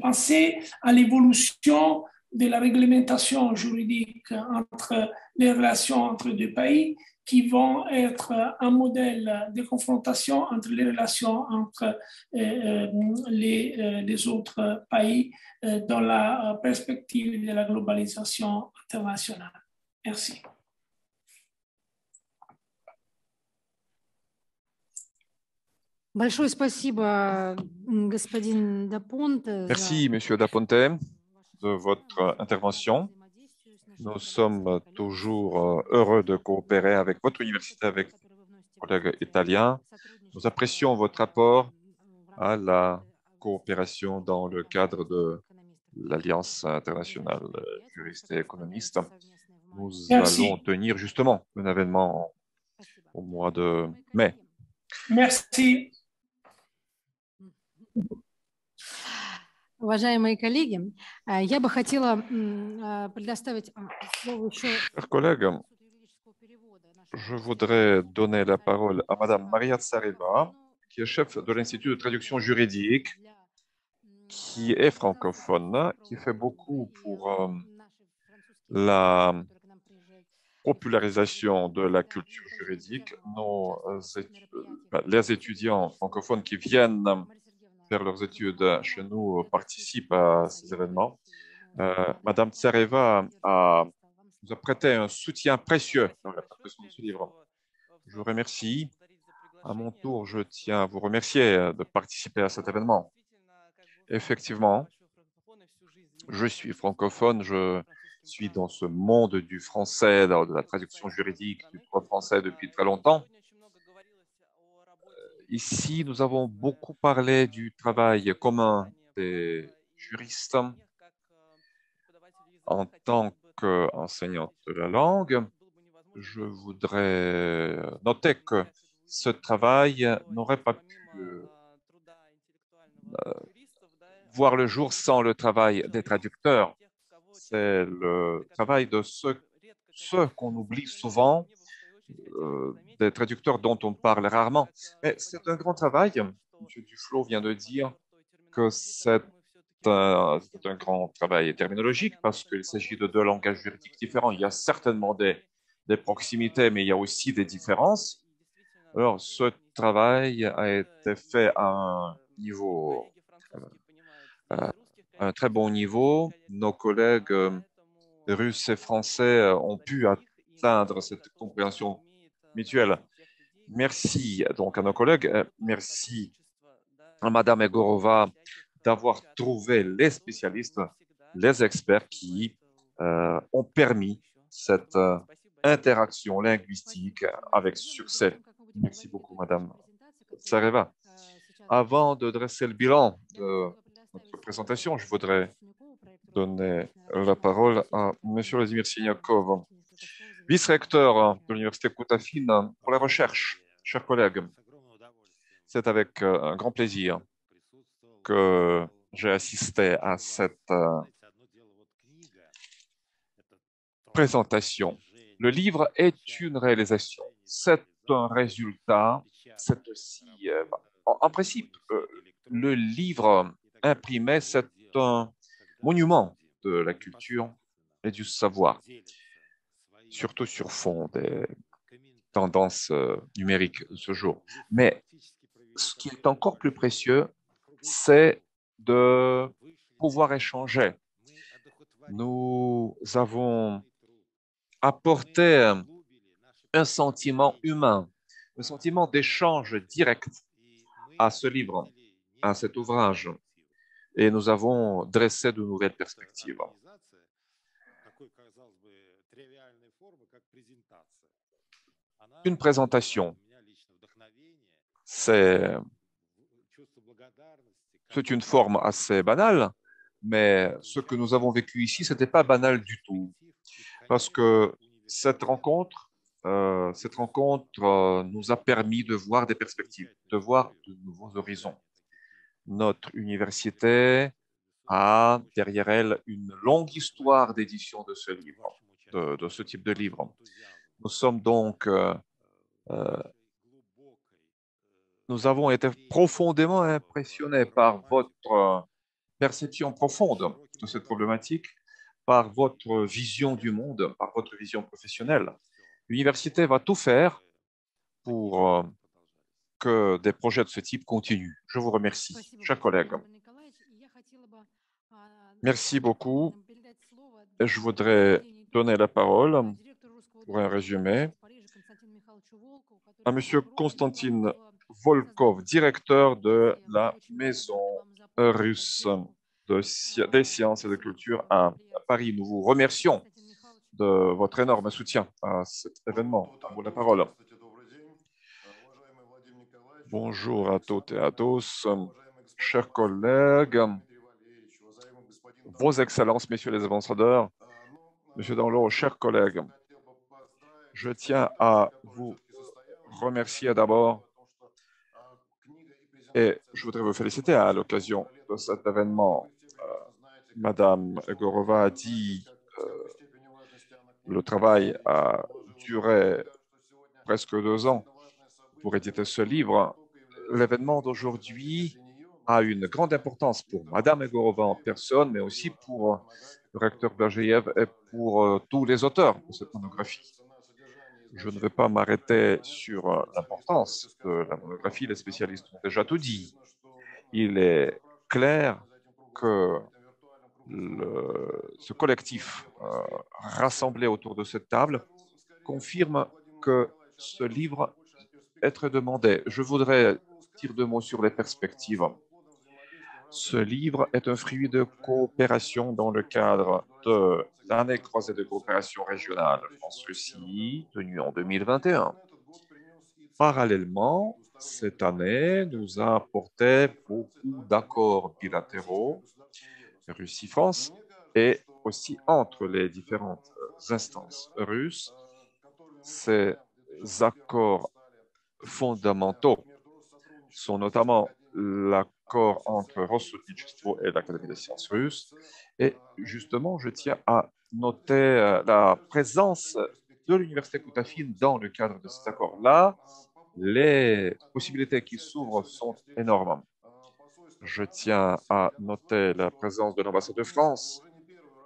penser à l'évolution de la réglementation juridique entre les relations entre deux pays qui vont être un modèle de confrontation entre les relations entre les autres pays dans la perspective de la globalisation internationale. Merci. Большое спасибо, господин Дапонте. Merci, Monsieur Daponte, de votre intervention. Nous sommes toujours heureux de coopérer avec votre université, avec vos collègues italiens. Nous apprécions votre apport à la coopération dans le cadre de l'Alliance internationale juristes et économistes. Nous allons tenir justement un événement au mois de mai. Merci. Уважаемые коллеги, я бы хотела предоставить слово еще... Chers collègues, je voudrais donner la parole à Madame Maria Tsareva, qui est chef de l'Institut de traduction juridique, qui est francophone, qui fait beaucoup pour la popularisation de la culture juridique. Les étudiants francophones qui viennent faire leurs études chez nous participent à ces événements. Madame Tsareva nous a prêté un soutien précieux dans la préparation de ce livre. Je vous remercie. À mon tour, je tiens à vous remercier de participer à cet événement. Effectivement, je suis francophone, je suis dans ce monde du français, de la traduction juridique, du droit français depuis très longtemps. Ici, nous avons beaucoup parlé du travail commun des juristes en tant qu'enseignant de la langue. Je voudrais noter que ce travail n'aurait pas pu voir le jour sans le travail des traducteurs. C'est le travail de ceux qu'on oublie souvent, des traducteurs dont on parle rarement. Mais c'est un grand travail. M. Duflo vient de dire que c'est un grand travail terminologique parce qu'il s'agit de deux langages juridiques différents. Il y a certainement des proximités, mais il y a aussi des différences. Alors, ce travail a été fait à un niveau, un très bon niveau. Nos collègues russes et français ont pu atteindre cette compréhension mutuelle. Merci donc à nos collègues. Merci à Madame Egorova d'avoir trouvé les spécialistes, les experts qui ont permis cette interaction linguistique avec succès. Merci beaucoup, Madame Tsareva. Avant de dresser le bilan de notre présentation, je voudrais donner la parole à M. Vladimir Siniakov, vice-recteur de l'Université Koutafine pour la recherche. Chers collègues, c'est avec un grand plaisir que j'ai assisté à cette présentation. Le livre est une réalisation, c'est un résultat, c'est aussi, en principe, le livre imprimé, c'est un monument de la culture et du savoir, surtout sur fond des tendances numériques de ce jour. Mais ce qui est encore plus précieux, c'est de pouvoir échanger. Nous avons apporté un sentiment humain, un sentiment d'échange direct à ce livre, à cet ouvrage. Et nous avons dressé de nouvelles perspectives. Une présentation, c'est une forme assez banale, mais ce que nous avons vécu ici, ce n'était pas banal du tout, parce que cette rencontre nous a permis de voir des perspectives, de voir de nouveaux horizons. Notre université a derrière elle une longue histoire d'édition de ce livre, de ce type de livre. Nous sommes donc, nous avons été profondément impressionnés par votre perception profonde de cette problématique, par votre vision du monde, par votre vision professionnelle. L'université va tout faire pour que des projets de ce type continuent. Je vous remercie, chers collègues. Merci beaucoup. Je voudrais donner la parole pour un résumé à M. Konstantin Volkov, directeur de la Maison russe des sciences et de culture à Paris. Nous vous remercions de votre énorme soutien à cet événement. À vous la parole. Bonjour à toutes et à tous, chers collègues, Vos Excellences, Messieurs les ambassadeurs, Monsieur Danlo, chers collègues, je tiens à vous remercier d'abord et je voudrais vous féliciter à l'occasion de cet événement. Madame Egorova a dit le travail a duré presque 2 ans pour éditer ce livre. L'événement d'aujourd'hui a une grande importance pour Madame Egorova en personne, mais aussi pour le recteur Bergeyev et pour tous les auteurs de cette monographie. Je ne vais pas m'arrêter sur l'importance de la monographie, les spécialistes ont déjà tout dit. Il est clair que ce collectif rassemblé autour de cette table confirme que ce livre est très demandé. Je voudrais dire 2 mots sur les perspectives. Ce livre est un fruit de coopération dans le cadre de l'année croisée de coopération régionale France-Russie, tenue en 2021. Parallèlement, cette année nous a apporté beaucoup d'accords bilatéraux, Russie-France, et aussi entre les différentes instances russes. Ces accords fondamentaux sont notamment l'accord entre Rossudnichestvo et l'Académie des sciences russes. Et justement, je tiens à noter la présence de l'Université Koutafine dans le cadre de cet accord-là. Les possibilités qui s'ouvrent sont énormes. Je tiens à noter la présence de l'ambassade de France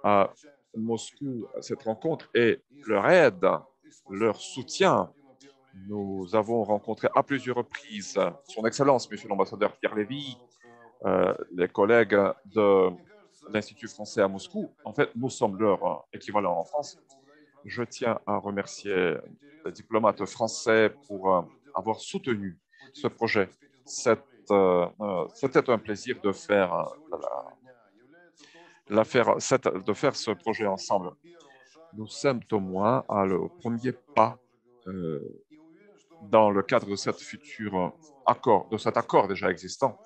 à Moscou à cette rencontre et leur aide, leur soutien. Nous avons rencontré à plusieurs reprises son Excellence, Monsieur l'ambassadeur Pierre Lévy, les collègues de l'Institut français à Moscou. En fait, nous sommes leur équivalent en France. Je tiens à remercier les diplomates français pour avoir soutenu ce projet. C'était un plaisir de faire ce projet ensemble. Nous sommes au moins à le premier pas dans le cadre de cet accord déjà existant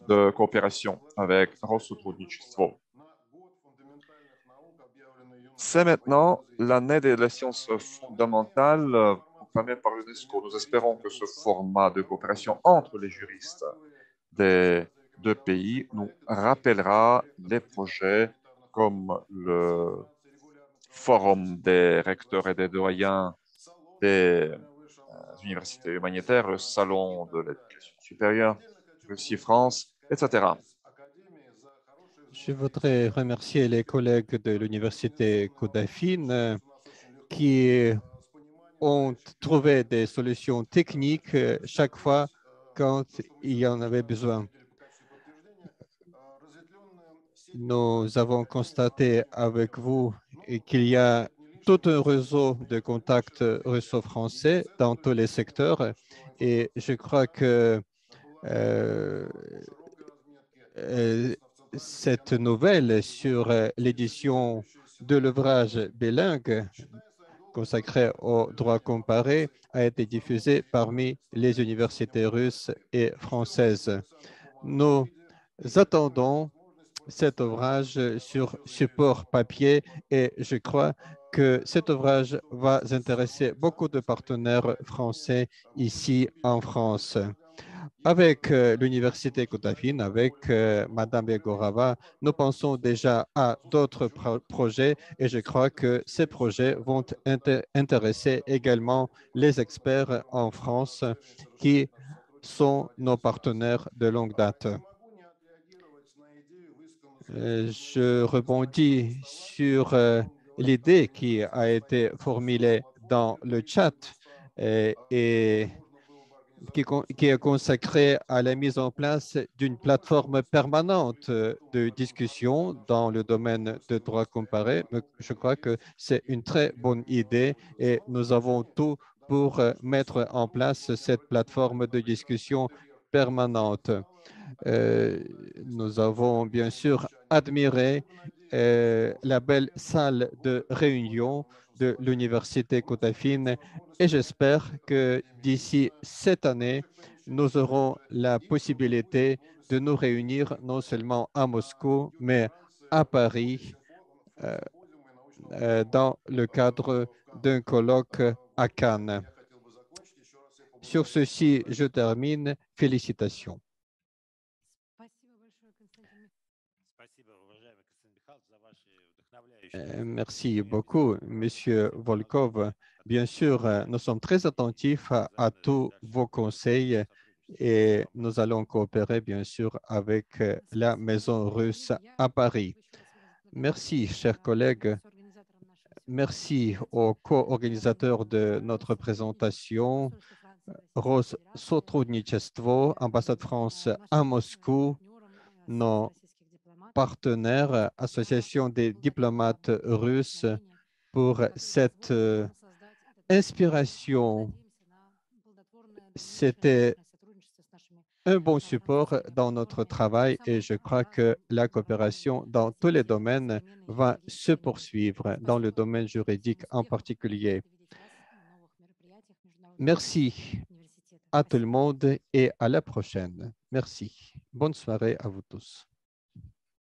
de coopération avec Rossudnichestvo. C'est maintenant l'année des sciences fondamentales proclamée par l'UNESCO. Nous espérons que ce format de coopération entre les juristes des 2 pays nous rappellera les projets comme le Forum des recteurs et des doyens des universités humanitaires, le Salon de l'éducation supérieure, Russie-France, etc. Je voudrais remercier les collègues de l'Université Koutafine qui ont trouvé des solutions techniques chaque fois quand il y en avait besoin. Nous avons constaté avec vous qu'il y a tout un réseau de contacts russo-français dans tous les secteurs et je crois que cette nouvelle sur l'édition de l'ouvrage bilingue consacré au droit comparé a été diffusée parmi les universités russes et françaises. Nous attendons cet ouvrage sur support papier et je crois que cet ouvrage va intéresser beaucoup de partenaires français ici en France. Avec l'Université Kotafine, avec Madame Begorava, nous pensons déjà à d'autres projets et je crois que ces projets vont intéresser également les experts en France qui sont nos partenaires de longue date. Je rebondis sur l'idée qui a été formulée dans le chat et qui est consacrée à la mise en place d'une plateforme permanente de discussion dans le domaine de droit comparé. Je crois que c'est une très bonne idée et nous avons tout pour mettre en place cette plateforme de discussion permanente. Nous avons bien sûr admiré la belle salle de réunion de l'Université Kotafine et j'espère que d'ici cette année, nous aurons la possibilité de nous réunir non seulement à Moscou, mais à Paris dans le cadre d'un colloque à Cannes. Sur ceci, je termine. Félicitations. Merci beaucoup, Monsieur Volkov. Bien sûr, nous sommes très attentifs à tous vos conseils et nous allons coopérer, bien sûr, avec la Maison russe à Paris. Merci, chers collègues. Merci aux co-organisateurs de notre présentation, Rosotrudnichestvo, ambassade de France à Moscou, nos partenaires, Association des diplomates russes, pour cette inspiration. C'était un bon support dans notre travail et je crois que la coopération dans tous les domaines va se poursuivre, dans le domaine juridique en particulier. Merci à tout le monde et à la prochaine. Merci. Bonne soirée à vous tous.